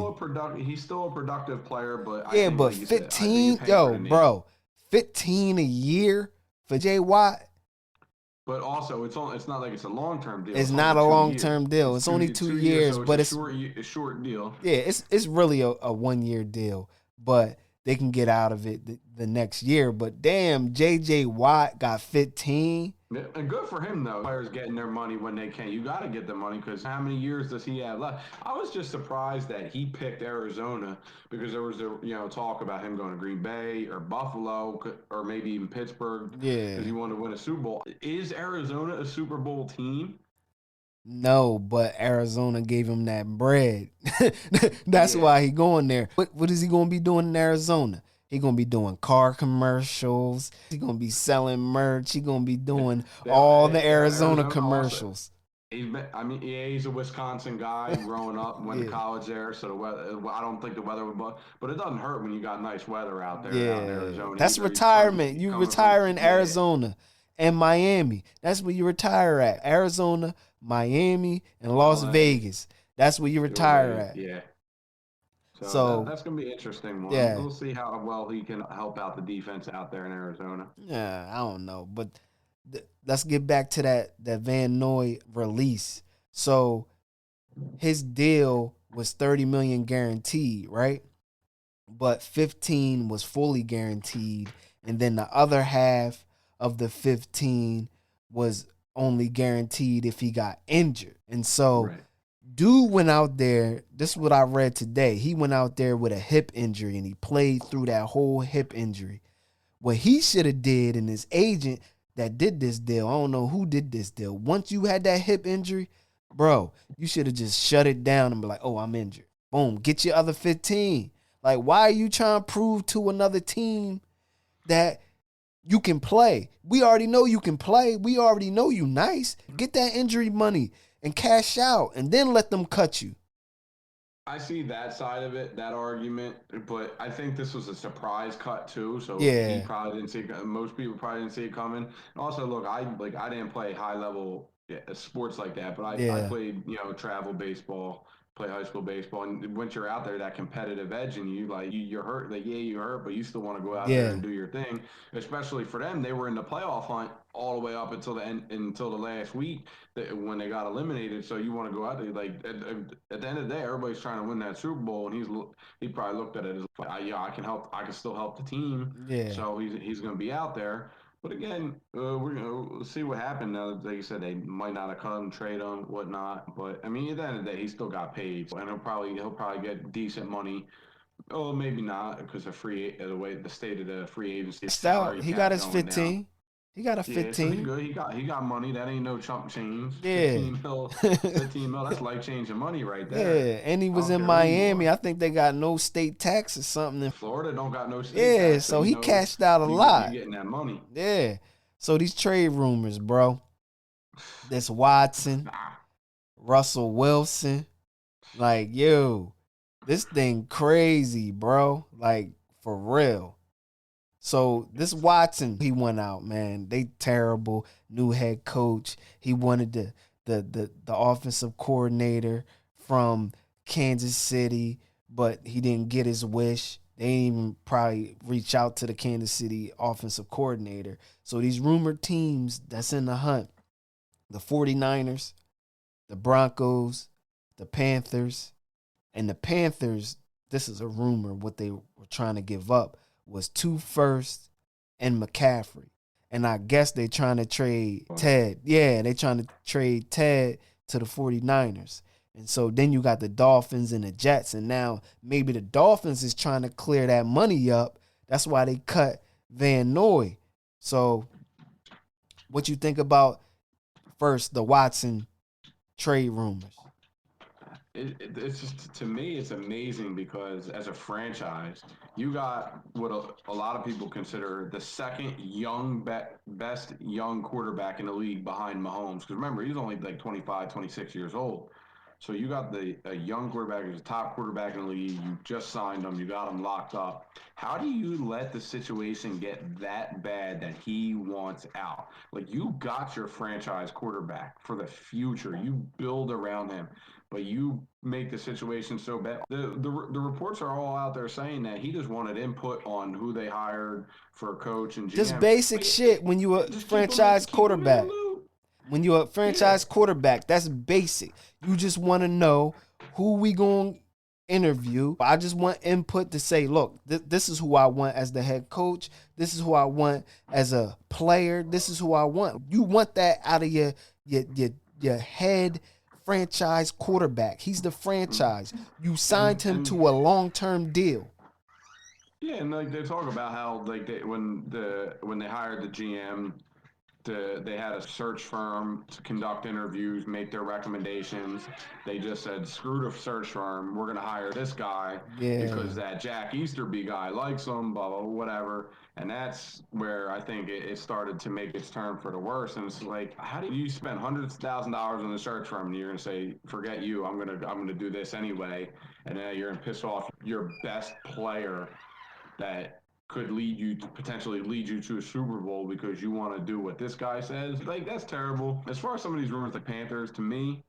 he's still a productive player, but I Yeah, think but like you said, I think you're 15, paying for yo, the name. bro, 15 a year for Jay Watt But also, it's not like it's a long term deal. is It's not only a two long years. term deal. It's It's two only it's 2 2 years, years, so it's but a it's short deal. yeah, it's really a 1 year deal. But they can get out of it the next year. But damn, JJ Watt got 15. Yeah, and good for him though. Players getting their money when they can. You got to get the money because how many years does he have left? I was just surprised that he picked Arizona because there was talk about him going to Green Bay or Buffalo or maybe even Pittsburgh because Yeah. he wanted to win a Super Bowl. Is Arizona a Super Bowl team? No, but Arizona gave him that bread. That's Yeah. why he going there. What is he going to be doing in Arizona? He going to be doing car commercials. He going to be selling merch. He going to be doing all the Arizona Arizona also. commercials. Yeah, he's a Wisconsin guy growing up, went to Yeah. college there, so the weather. I don't think the weather would, but it doesn't hurt when you got nice weather out there, out in Yeah. Arizona. That's Either he's from retirement. You coming from, retire in yeah, Arizona and Miami. That's where you retire at. Arizona, Miami, and Las L.A., Vegas. That's where you retire Vegas, at. yeah. So So, that's gonna be an interesting one. yeah. We'll see how well he can help out the defense out there in Arizona. Yeah, I don't know, but let's get back to that Van Noy release. So his deal was 30 million guaranteed, right? but 15 was fully guaranteed, and then the other half of the 15 was only guaranteed if he got injured. And so Right. dude went out there, this is what I read today. He went out there with a hip injury and he played through that whole hip injury. What he should have did, and his agent that did this deal, I don't know who did this deal. Once you had that hip injury, bro, you should have just shut it down and be like, oh, I'm injured. Boom, get your other 15. Like, why are you trying to prove to another team that you can play? We already know you can play. We already know you nice. Get that injury money and cash out, and then let them cut you. I see that side of it, that argument, but I think this was a surprise cut too. So he Yeah, probably didn't see it. Most people probably didn't see it coming. And also, look, I didn't play high level sports like that, but I yeah, played travel baseball, play high school baseball, and once you're out there, that competitive edge, and you're hurt. Like yeah, you're hurt, but you still want to go out there yeah. and do your thing. Especially for them, they were in the playoff hunt all the way up until the end, until the last week when they got eliminated. So you want to go out there like at the end of the day, everybody's trying to win that Super Bowl, and he probably looked at it as yeah, I can help, I can still help the team. Yeah. So he's going to be out there. But again, we're gonna see what happened. Now, like you said, they might not have cut him, trade him, whatnot. But I mean, at the end of the day, he still got paid, and he'll probably get decent money. Oh, maybe not because the way the state of the free agency Cashed out. salary He got cap his going down. 15. He got a Yeah, so he 15. good. He got money. That ain't no chump change. Yeah. 15 mil, 15 mil. That's life changing money right there. Yeah. And he I was don't in care who you Miami. are. I think they got no state tax or something. Florida don't got no state Yeah. tax, so So you he know cashed out a you lot. getting that money. Yeah. So these trade rumors, bro. This Watson, Russell Wilson. Like, yo, this thing crazy, bro. Like, for real. So this Watson, he went out, man. They terrible. New head coach. He wanted the offensive coordinator from Kansas City, but he didn't get his wish. They didn't even probably reach out to the Kansas City offensive coordinator. So these rumored teams that's in the hunt, the 49ers, the Broncos, the Panthers, and the Panthers, this is a rumor, what they were trying to give up was 2 firsts and McCaffrey. And I guess they trying to trade Ted. Yeah, they trying to trade Ted to the 49ers. And so then you got the Dolphins and the Jets. And now maybe the Dolphins is trying to clear that money up. That's why they cut Van Noy. So what you think about first the Watson trade rumors? It's just, to me, it's amazing because as a franchise, you got what a lot of people consider the second best young quarterback in the league behind Mahomes. Because remember, he's only like 25, 26 years old. So you got a young quarterback who's a top quarterback in the league. You just signed him. You got him locked up. How do you let the situation get that bad that he wants out? Like you got your franchise quarterback for the future. You build around him, but you make the situation so bad. The reports are all out there saying that he just wanted input on who they hired for coach and Just GM. basic But shit when you a just franchise keep him in the quarterback. loop. When you're a Yeah. franchise quarterback, that's basic. You just want to know who we going to interview. I just want input to say, look, this is who I want as the head coach. This is who I want as a player. This is who I want. You want that out of your your, your head franchise quarterback. He's the franchise. You signed him And to a long-term deal. yeah, and like they talk about how like when they hired the GM, they had a search firm to conduct interviews, make their recommendations. They just said, screw the search firm. We're going to hire this guy because Yeah. that Jack Easterby guy likes him, blah, blah, whatever. And that's where I think it started to make its turn for the worse. And it's like, how do you spend hundreds of $1,000s on the search firm and you're going to say, forget you, I'm going to do this anyway. And then you're going to piss off your best player that could potentially lead you to a Super Bowl because you want to do what this guy says. Like that's terrible. As far as some of these rumors, like Panthers, to me,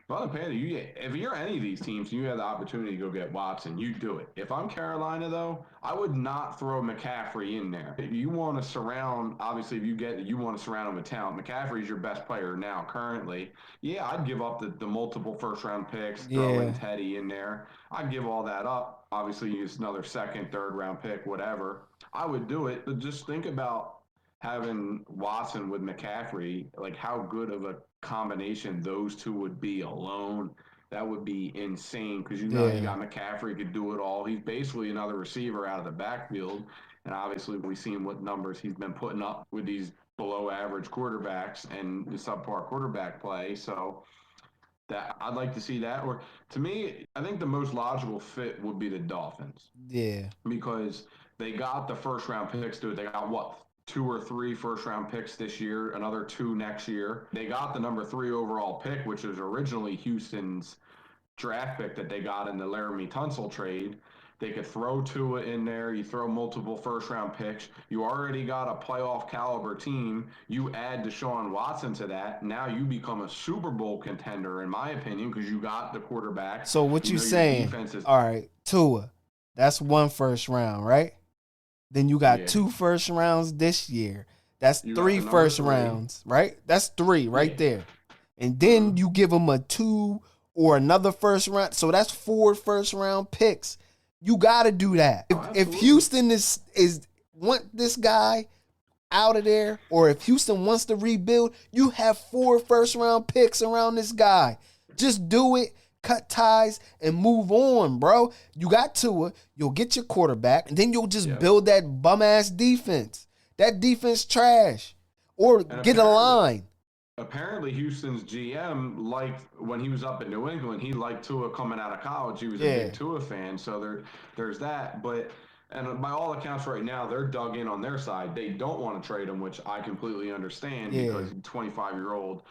Well, the Panther, if you're any of these teams, you have the opportunity to go get Watson. You do it. If I'm Carolina, though, I would not throw McCaffrey in there. If you want to surround, obviously, if you want to surround him with talent. McCaffrey's your best player now, currently. Yeah, I'd give up the multiple first round picks, throw in Yeah, Teddy in there. I'd give all that up. Obviously, use another second, third round pick, whatever. I would do it, but just think about having Watson with McCaffrey, like how good of a combination those two would be alone. That would be insane because you yeah, got McCaffrey could do it all. He's basically another receiver out of the backfield, and obviously we've seen what numbers he's been putting up with these below average quarterbacks and the subpar quarterback play. So that I'd like to see that. Or to me, I think the most logical fit would be the Dolphins yeah. because they got the first round picks to it. They got what, two or three first round picks this year, another two next year. They got the number 3 overall pick, which was originally Houston's draft pick that they got in the Laramie Tunsil trade. They could throw Tua in there. You throw multiple first round picks. You already got a playoff caliber team. You add Deshaun Watson to that. Now you become a Super Bowl contender, in my opinion, because you got the quarterback. So what You you know your saying? defense is, All right, Tua. That's one first round, right? Then you got yeah. two first rounds this year. That's You got three the number first 3. rounds, right? That's three Yeah. right there. And then Mm-hmm. you give him a 2 or another first round. So that's 4 first round picks. You got to do that. Oh, If absolutely. Houston is want this guy out of there, or if Houston wants to rebuild, you have 4 first round picks around this guy. Just do it, cut ties, and move on, bro. You got Tua, you'll get your quarterback, and then you'll just Yep. build that bum ass defense. That defense trash. Or And get a line. apparently Houston's GM liked when he was up in New England. He liked Tua coming out of college. He was a big Yeah. Tua fan. So there's that. But and by all accounts, right now they're dug in on their side. They don't want to trade him, which I completely understand Yeah. because 25-year-old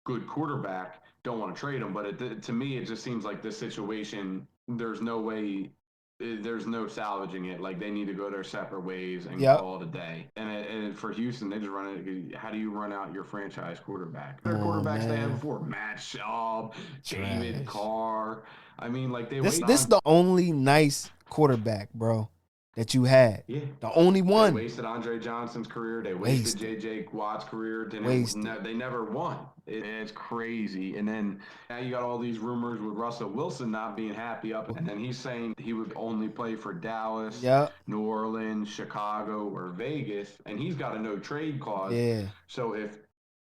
good quarterback don't want to trade him. But to me, it just seems like this situation. There's no way there's no salvaging it. Like they need to go their separate ways and Yep. call it a day. And for Houston, they just run it. How do you run out your franchise quarterback? Come Their on, quarterbacks they had man. before: Matt Schaub, David Trash. Carr. I mean, like they This wait. the only nice quarterback, bro, that you had. Yeah, The only they one. wasted Andre Johnson's career. They wasted Wasted. J.J. Watt's career. Wasted. They never won. It's crazy. And then now you got all these rumors with Russell Wilson not being happy up. And then he's saying he would only play for Dallas, Yep. New Orleans, Chicago, or Vegas. And he's got a no trade clause. Yeah. So if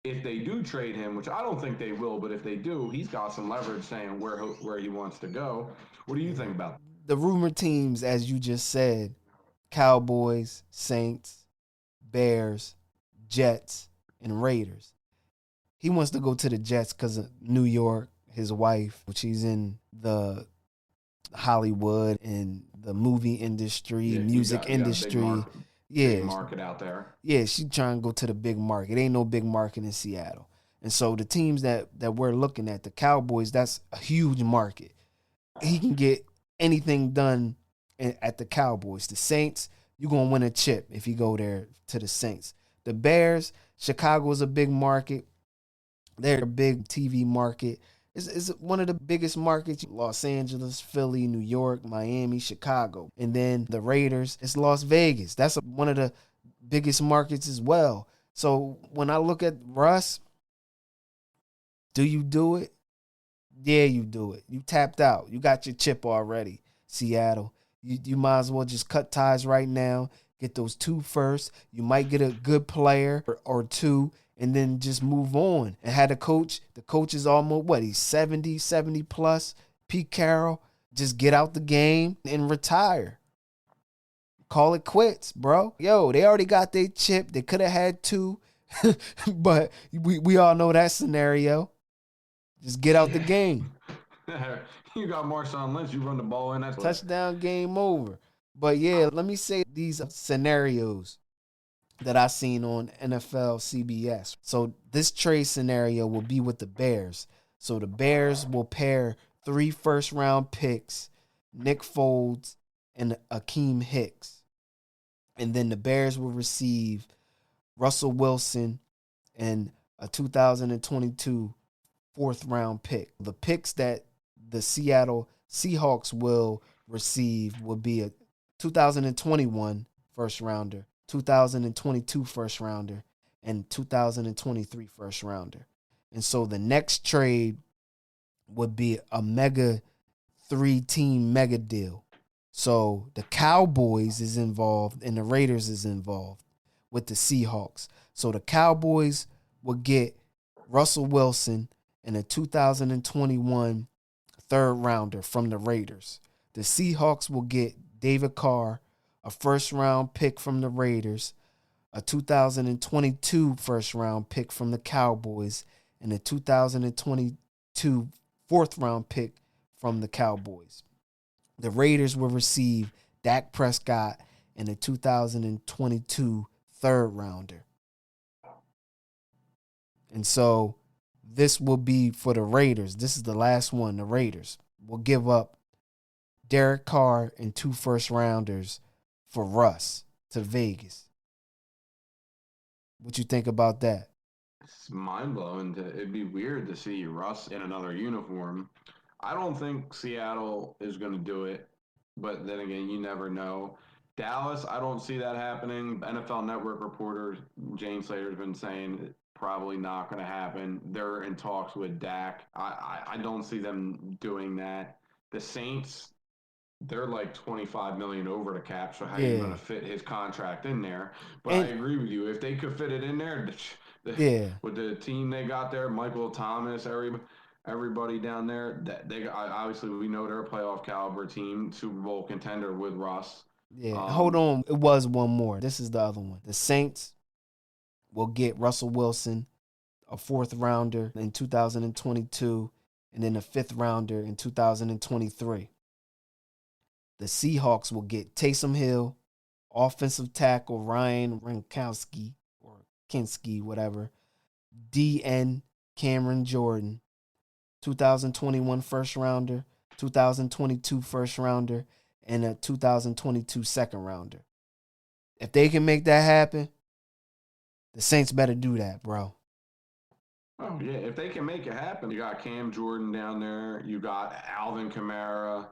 they do trade him, which I don't think they will, but if they do, he's got some leverage saying where he wants to go. What do you think about that? The rumor teams, as you just said, Cowboys, Saints, Bears, Jets, and Raiders. He wants to go to the Jets because of New York, his wife, which he's in the Hollywood and the movie industry, Yeah, music you got a industry. big Yeah, market out there. yeah, she trying to go to the big market. Ain't no big market in Seattle. And so the teams that we're looking at, the Cowboys, that's a huge market. He can get anything done at the Cowboys. The Saints, you're going to win a chip if you go there to the Saints. The Bears, Chicago is a big market. They're a big TV market. It's one of the biggest markets. Los Angeles, Philly, New York, Miami, Chicago. And then the Raiders, it's Las Vegas. That's one of the biggest markets as well. So when I look at Russ, do you do it? Yeah, you do it. You tapped out. You got your chip already, Seattle. You might as well just cut ties right now. Get those 2 first. You might get a good player or 2, and then just move on. And had a coach. The coach is almost, what, he's 70 plus. Pete Carroll. Just get out the game and retire. Call it quits, bro. Yo, they already got their chip. They could have had 2. But we all know that scenario. Just get out the game. You got Marshawn Lynch. You run the ball in. That's Touchdown, game over. But yeah, let me say these scenarios that I seen on NFL CBS. So this trade scenario will be with the Bears. So the Bears will pair 3 first round picks, Nick Foles and Akeem Hicks. And then the Bears will receive Russell Wilson and a 2022 fourth round pick. The picks that the Seattle Seahawks will receive will be a 2021 first rounder, 2022 first rounder, and 2023 first rounder. And so the next trade would be a mega 3-team mega deal. So the Cowboys is involved and the Raiders is involved with the Seahawks. So the Cowboys will get Russell Wilson and a 2021 third rounder from the Raiders. The Seahawks will get David Carr, a first round pick from the Raiders, a 2022 first round pick from the Cowboys, and a 2022 fourth round pick from the Cowboys. The Raiders will receive Dak Prescott and a 2022 third rounder. And so this will be for the Raiders. This is the last one. The Raiders will give up Derek Carr and 2 first rounders for Russ to Vegas. What you think about that? It's mind blowing. It'd be weird to see Russ in another uniform. I don't think Seattle is going to do it, but then again, you never know. Dallas, I don't see that happening. NFL Network reporter Jane Slater's been saying probably not going to happen. They're in talks with Dak. I don't see them doing that. The Saints, they're like $25 million over the cap. So how are you going to fit his contract in there? But I agree with you. If they could fit it in there, with the team they got there, Michael Thomas, everybody down there, they obviously we know they're a playoff caliber team, Super Bowl contender with Russ. Yeah, hold on. It was one more. This is the other one. The Saints will get Russell Wilson, a fourth rounder in 2022, and then a fifth rounder in 2023. The Seahawks will get Taysom Hill, offensive tackle Ryan Gronkowski or Kinski, whatever, DN Cameron Jordan, 2021 first rounder, 2022 first rounder, and a 2022 second rounder. If they can make that happen, the Saints better do that, bro. Oh, yeah. If they can make it happen, you got Cam Jordan down there. You got Alvin Kamara.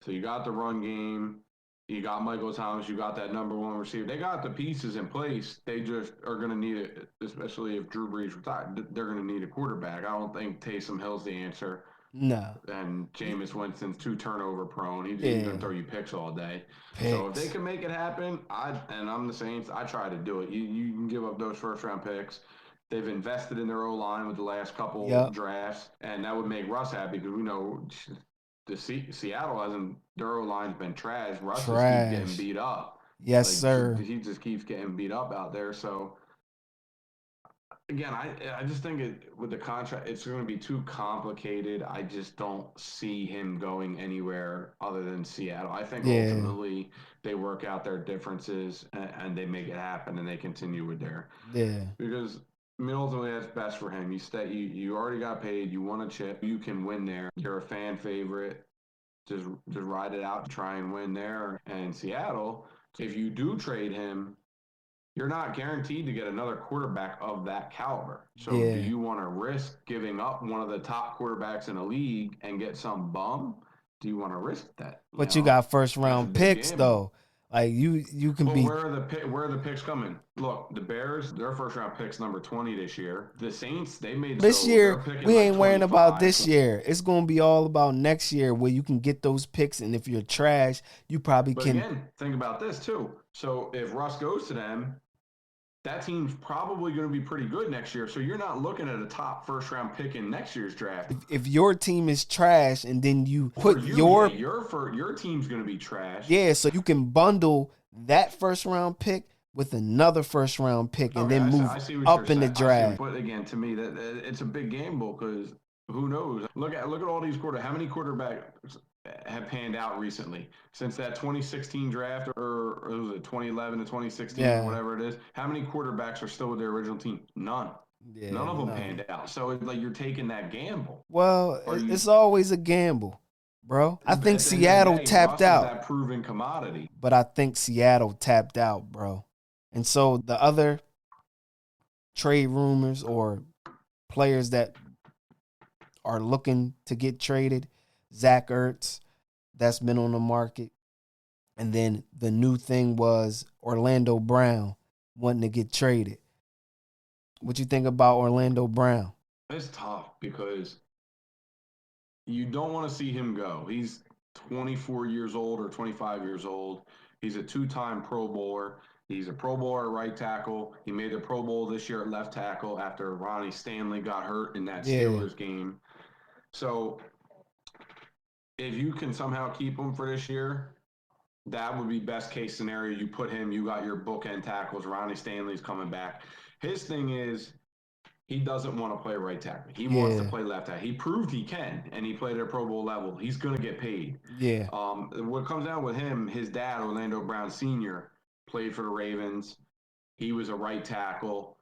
So you got the run game. You got Michael Thomas. You got that number one receiver. They got the pieces in place. They just are going to need it, especially if Drew Brees retired. They're going to need a quarterback. I don't think Taysom Hill's the answer. No. And Jameis Winston's too turnover prone. He's going to throw you picks all day. So if they can make it happen, I'm the Saints, I try to do it. You can give up those first round picks. They've invested in their O-line with the last couple drafts, and that would make Russ happy because we know Seattle hasn't. Their O-line's been trash. Russ just keeps getting beat up. Yes, sir. He just keeps getting beat up out there. So again, I just think with the contract, it's going to be too complicated. I just don't see him going anywhere other than Seattle. I think ultimately they work out their differences and they make it happen and they continue with their because. I mean, ultimately, that's best for him. You already got paid. You won a chip. You can win there. You're a fan favorite. Just ride it out, try and win there. And Seattle, if you do trade him, you're not guaranteed to get another quarterback of that caliber. So do you want to risk giving up one of the top quarterbacks in the league and get some bum? Do you want to risk that? But you got first round picks though. Like you can be. Where are the picks coming? Look, the Bears, their first round picks number 20 this year. The Saints, they made this year. We ain't worrying about this year. It's gonna be all about next year where you can get those picks, and if you're trash, you probably can. But again, think about this too. So if Russ goes to them, that team's probably going to be pretty good next year. So you're not looking at a top first round pick in next year's draft. If your team is trash and then you put your team's going to be trash. Yeah, so you can bundle that first round pick with another first round pick and then move up in the draft. But again, to me, that it's a big gamble because who knows? Look at all these quarterbacks. How many quarterbacks have panned out recently since that 2016 draft or was it 2011 to 2016 whatever it is? How many quarterbacks are still with their original team? None. None of them panned out. So it's like you're taking that gamble. Well, it's always a gamble, bro. I think Seattle tapped out. That proven commodity. But I think Seattle tapped out, bro. And so the other trade rumors or players that are looking to get traded. Zach Ertz, that's been on the market. And then the new thing was Orlando Brown wanting to get traded. What you think about Orlando Brown? It's tough because you don't want to see him go. He's 24 years old or 25 years old. He's a two-time Pro Bowler. He's a Pro Bowler at right tackle. He made the Pro Bowl this year at left tackle after Ronnie Stanley got hurt in that Yeah, Steelers game. So if you can somehow keep him for this year, that would be best case scenario. You put him, you got your bookend tackles. Ronnie Stanley's coming back. His thing is he doesn't want to play right tackle. He wants to yeah, play left tackle. He proved he can, and he played at a Pro Bowl level. He's going to get paid. yeah, What comes down with him, his dad, Orlando Brown Sr., played for the Ravens. He was a right tackle.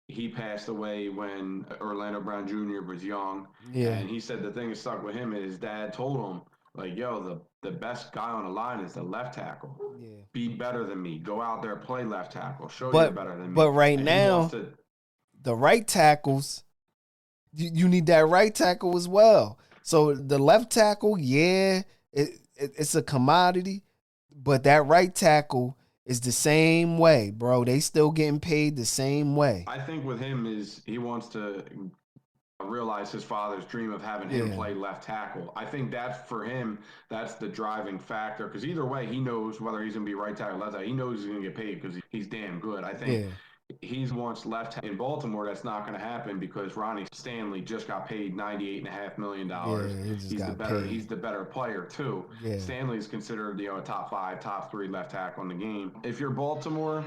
He passed away when Orlando Brown Jr. was young. yeah, And he said the thing that stuck with him is his dad told him, like, yo, the best guy on the line is the left tackle. yeah. Be better than me. Go out there, play left tackle. Show you're But better than me. but right And he wants now, to. the right tackles, you need that right tackle as well. So the left tackle, yeah, it's a commodity, but that right tackle is the same way, bro. They still getting paid the same way. I think with him is he wants to realize his father's dream of having him Yeah, play left tackle. I think that's for him, that's the driving factor. Because either way, he knows whether he's going to be right tackle or left tackle. He knows he's going to get paid because he's damn good. I think yeah, he wants left in Baltimore. That's not going to happen because Ronnie Stanley just got paid $98.5 million. yeah. He just He's the got better. paid. He's the better player too. Yeah, Stanley is considered a top 5, top 3 left tackle in the game. If you're Baltimore,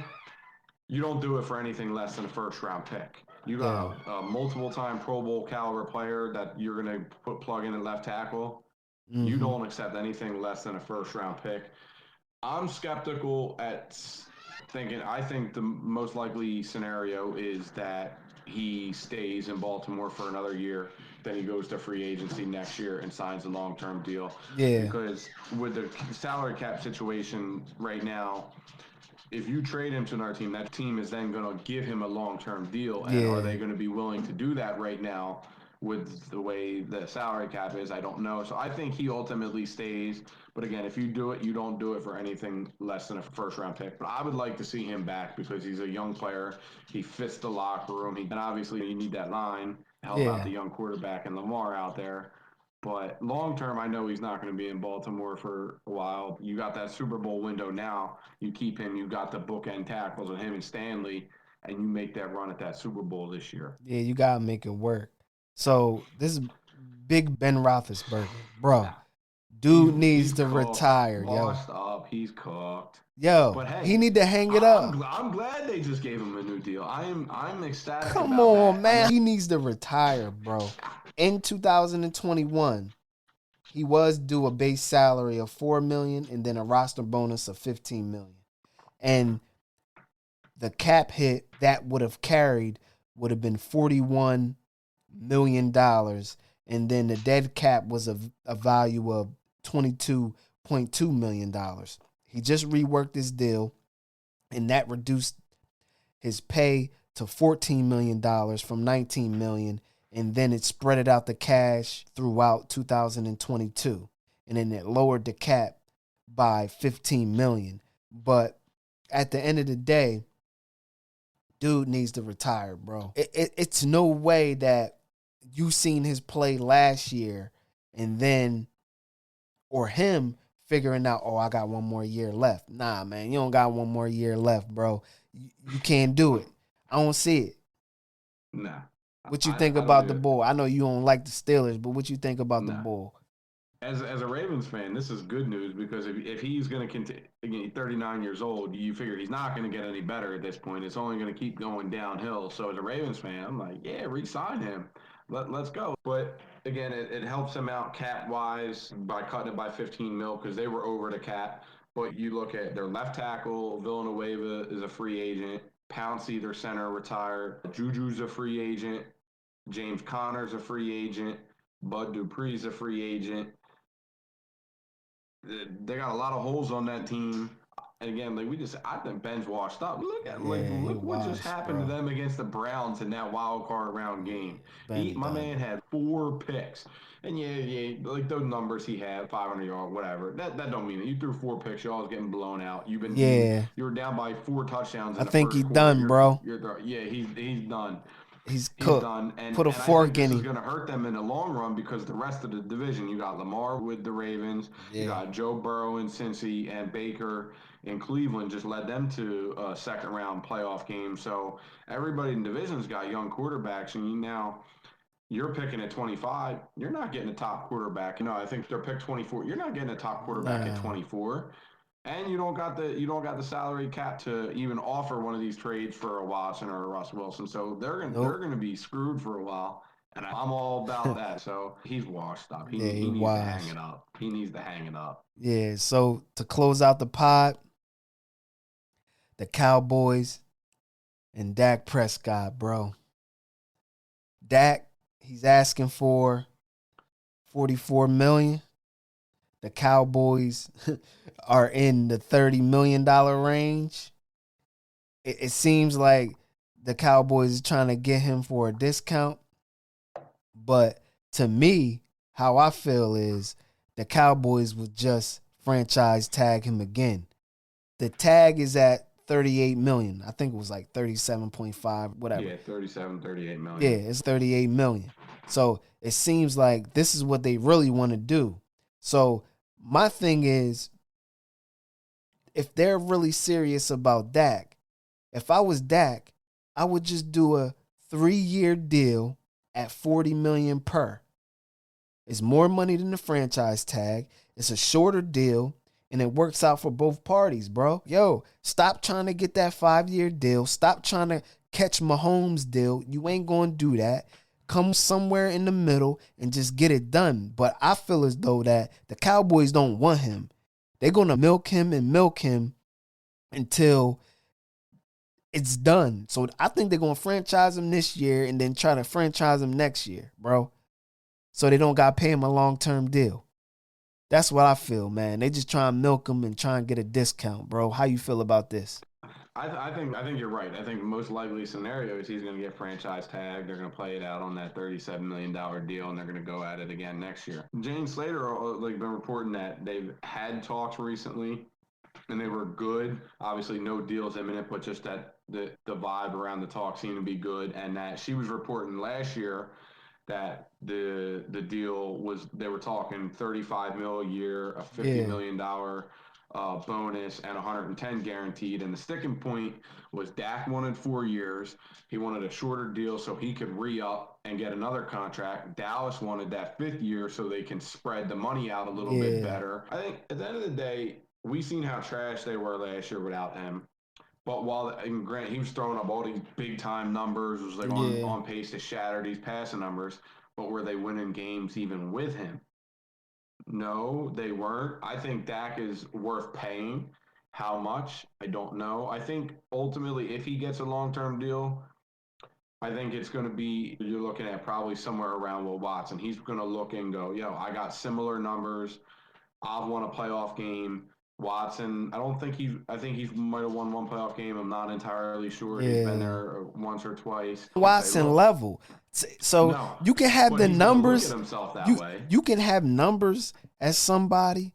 you don't do it for anything less than a first round pick. You yeah, got a multiple time Pro Bowl caliber player that you're going to plug in at left tackle. You mm-hmm. don't accept anything less than a first round pick. I'm skeptical at thinking, I think the most likely scenario is that he stays in Baltimore for another year. Then he goes to free agency next year and signs a long term deal. Yeah, Because with the salary cap situation right now, if you trade him to another team, that team is then going to give him a long-term deal. And are yeah, they going to be willing to do that right now with the way the salary cap is? I don't know. So I think he ultimately stays. But again, if you do it, you don't do it for anything less than a first-round pick. But I would like to see him back because he's a young player. He fits the locker room. And obviously you need that line to help out yeah, the young quarterback and Lamar out there. But long term, I know he's not going to be in Baltimore for a while. You got that Super Bowl window now. You keep him. You got the bookend tackles with him and Stanley, and you make that run at that Super Bowl this year. yeah. You gotta make it work. So this is Big Ben Roethlisberger, bro. Dude needs He's to cooked, retire, yo. washed up. He's cooked. Yo, But hey, he need to hang it up. I'm glad they just gave him a new deal. I'm ecstatic Come about on, that. man. He needs to retire, bro. In 2021, he was due a base salary of $4 million and then a roster bonus of $15 million. And the cap hit that would have carried would have been $41 million. And then the dead cap was a value of $22.2 million. He just reworked his deal, and that reduced his pay to $14 million from $19 million, and then it spread it out the cash throughout 2022, and then it lowered the cap by $15 million. But at the end of the day, dude needs to retire, bro. It's no way that you seen his play last year and then, or him figuring out, oh, I got one more year left. Nah, man, you don't got one more year left, bro. You can't do it. I don't see it. Nah. What you think I don't about the do it. Bull? I know you don't like the Steelers, but what you think about the Nah. Bull? As a Ravens fan, this is good news because if he's going to continue, 39 years old, you figure he's not going to get any better at this point. It's only going to keep going downhill. So as a Ravens fan, I'm like, yeah, re-sign him. Let's go. But again, it helps him out cap-wise by cutting it by 15 mil because they were over the cap. But you look at their left tackle, Villanueva is a free agent. Pouncey, their center, retired. Juju's a free agent. James Conner's a free agent. Bud Dupree's a free agent. They got a lot of holes on that team. And again, like I think Ben's washed up. Yeah, he Look what just washed, happened to bro. them against the Browns in that wild card round Yeah, game. Ben My done. man had 4 picks, and like those numbers he had, 500 yard, whatever. That don't mean it. You threw 4 picks. You all was getting blown out. Yeah, You were down by 4 touchdowns I in the think he first quarter. done, bro. Yeah, he's done. He's He's cooked. done, Put a and I think fork this in is him. going to hurt them in the long run because the rest of the division, you got Lamar with the Ravens, you Yeah, got Joe Burrow in Cincy, and Baker in Cleveland just led them to a second round playoff game. So everybody in the division's got young quarterbacks, and you're picking at 25. You're not getting a top quarterback. I think they're picked 24. You're not getting a top quarterback at nah. 24. And you don't got the salary cap to even offer one of these trades for a Watson or a Russ Wilson. So they're Nope. gonna be screwed for a while. And I'm all about that. So he's washed up. Yeah, he He needs to hang washed. it up. He needs to hang it up. Yeah. So to close out the pod, the Cowboys and Dak Prescott, bro. Dak, he's asking for 44 million. The Cowboys are in the $30 million range. It seems like the Cowboys is trying to get him for a discount. But to me, how I feel is the Cowboys would just franchise tag him again. The tag is at 38 million. I think it was like 37.5, whatever. Yeah, 37, 38 Yeah, million. it's 38 million. So it seems like this is what they really want to do. So my thing is, if they're really serious about Dak, if I was Dak, I would just do a 3-year deal at 40 million per. It's more money than the franchise tag. It's a shorter deal, and it works out for both parties, bro. Yo, stop trying to get that 5-year deal. Stop trying to catch Mahomes' deal. You ain't going to do that. Come somewhere in the middle and just get it done. But I feel as though that the Cowboys don't want him. They're going to milk him and milk him until it's done. So I think they're going to franchise him this year and then try to franchise him next year, bro. So they don't got to pay him a long-term deal. That's what I feel, man. They just try and milk him and try and get a discount, bro. How you feel about this? I think you're right. I think most likely scenario is he's going to get franchise tagged. They're going to play it out on that $37 million deal, and they're going to go at it again next year. Jane Slater been reporting that they've had talks recently, and they were good. Obviously, no deals imminent, but just that the vibe around the talk seemed to be good, and that she was reporting last year that the deal was they were talking 35 mil a year, a Yeah, $50 million bonus, and 110 guaranteed. And the sticking point was Dak wanted 4 years. He wanted a shorter deal so he could re-up and get another contract. Dallas wanted that 5th year so they can spread the money out a little bit yeah, better. I think at the end of the day, we seen how trash they were last year without him. But and Grant, he was throwing up all these big time numbers, was like yeah, on pace to shatter these passing numbers. But were they winning games even with him? No, they weren't. I think Dak is worth paying. How much? I don't know. I think ultimately, if he gets a long term deal, I think it's going to be you're looking at probably somewhere around Will Watson. He's going to look and go, yo, I got similar numbers. I've won a playoff game. Watson, I don't think he's. I think he might have won one playoff game. I'm not entirely sure. He's been yeah. there once or twice. And say, Watson look, level. So no, you can have but the he's going to look at numbers. himself that You way. you can have numbers as somebody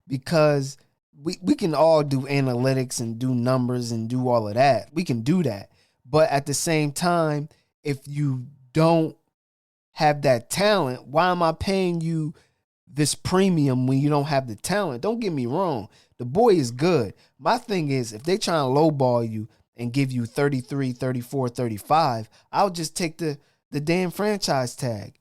because we can all do analytics and do numbers and do all of that. We can do that. But at the same time, if you don't have that talent, why am I paying you this premium when you don't have the talent? Don't get me wrong. The boy is good. My thing is, if they try to lowball you and give you 33, 34, 35, I'll just take the damn franchise tag.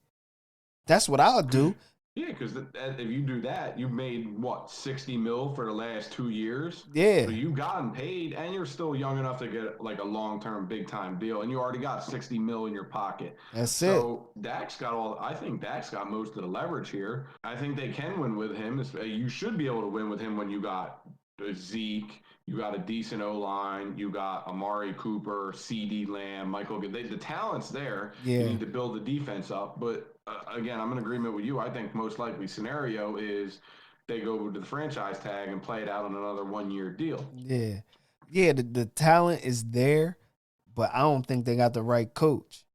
That's what I'll do. Yeah, because if you do that, you made what 60 mil for the last 2 years. So Yeah, you've gotten paid, and you're still young enough to get like a long term big time deal, and you already got 60 mil in your pocket. that's it. So Dak's got all. I think Dak's got most of the leverage here. I think they can win with him. You should be able to win with him when you got Zeke. You got a decent O line. You got Amari Cooper, C.D. Lamb, Michael. The talent's there. You Yeah, need to build the defense up. But again, I'm in agreement with you. I think most likely scenario is they go to the franchise tag and play it out on another 1-year deal. Yeah. Yeah, the talent is there, but I don't think they got the right coach.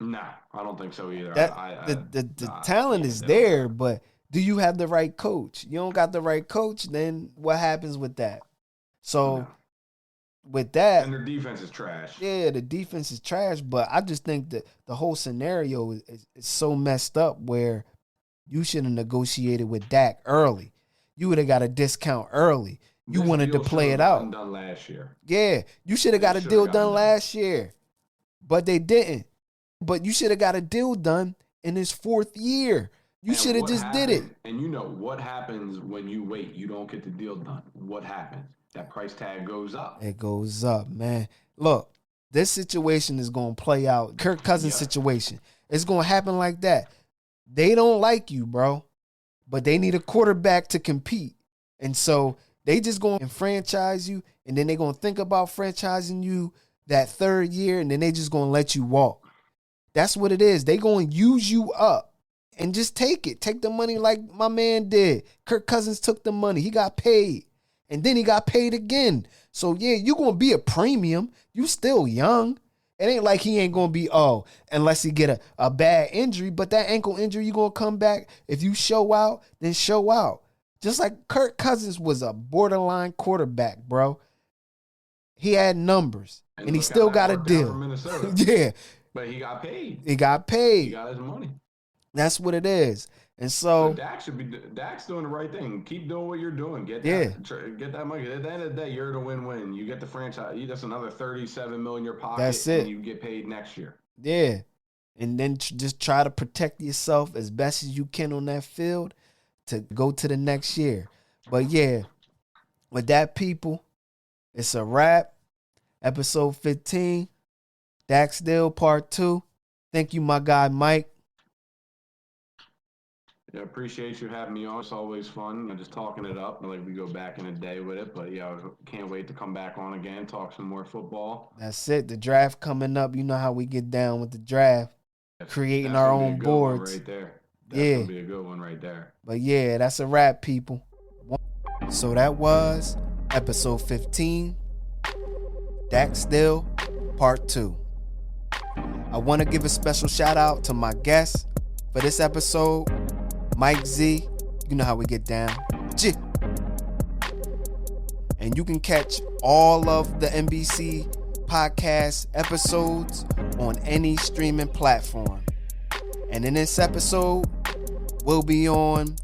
No, I don't think so either. The talent is there, but do you have the right coach? You don't got the right coach, then what happens with that? So with that, and their defense is trash. Yeah, the defense is trash, but I just think that the whole scenario is so messed up where you should have negotiated with Dak early. You would have got a discount early. You wanted to play it out. Done last year. Yeah, you should have got a deal done last year, but they didn't. But you should have got a deal done in his 4th year. You should have just did it. And you know what happens when you wait? You don't get the deal done. What happens? That price tag goes up. It goes up, man. Look, this situation is going to play out. Kirk Cousins situation. It's going to happen like that. They don't like you, bro, but they need a quarterback to compete. And so they just going to franchise you, and then they're going to think about franchising you that 3rd year, and then they just going to let you walk. That's what it is. They going to use you up and just take it. Take the money like my man did. Kirk Cousins took the money. He got paid. And then he got paid again. So, yeah, you're going to be a premium. You still young. It ain't like he ain't going to be, unless he get a bad injury. But that ankle injury, you going to come back. If you show out, then show out. Just like Kirk Cousins was a borderline quarterback, bro. He had numbers. And he still got a deal. Yeah. But he got paid. He got paid. He got his money. That's what it is. And so Dak's doing the right thing. Keep doing what you're doing. Get that money. At the end of the day, you're the win-win. You get the franchise. That's another $37 million in your pocket. That's it. And you get paid next year. Yeah. And then just try to protect yourself as best as you can on that field to go to the next year. But yeah, with that, people, it's a wrap. Episode 15, Dak Still Part 2. Thank you, my guy, Mike. Yeah, appreciate you having me on. It's always fun, just talking it up. Like we go back in a day with it, but yeah, can't wait to come back on again, talk some more football. That's it. The draft coming up. You know how we get down with the draft, creating our own boards. Right there. That's gonna be a good one right there. But yeah, that's a wrap, people. So that was episode 15, Dak Still Part 2. I want to give a special shout out to my guest for this episode, Mike Z. You know how we get down. G. And you can catch all of the NBC podcast episodes on any streaming platform. And in this episode, we'll be on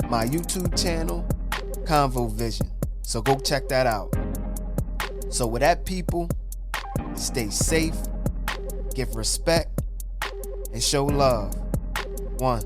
my YouTube channel, Convo Vision. So go check that out. So with that, people, stay safe, give respect, and show love. 1.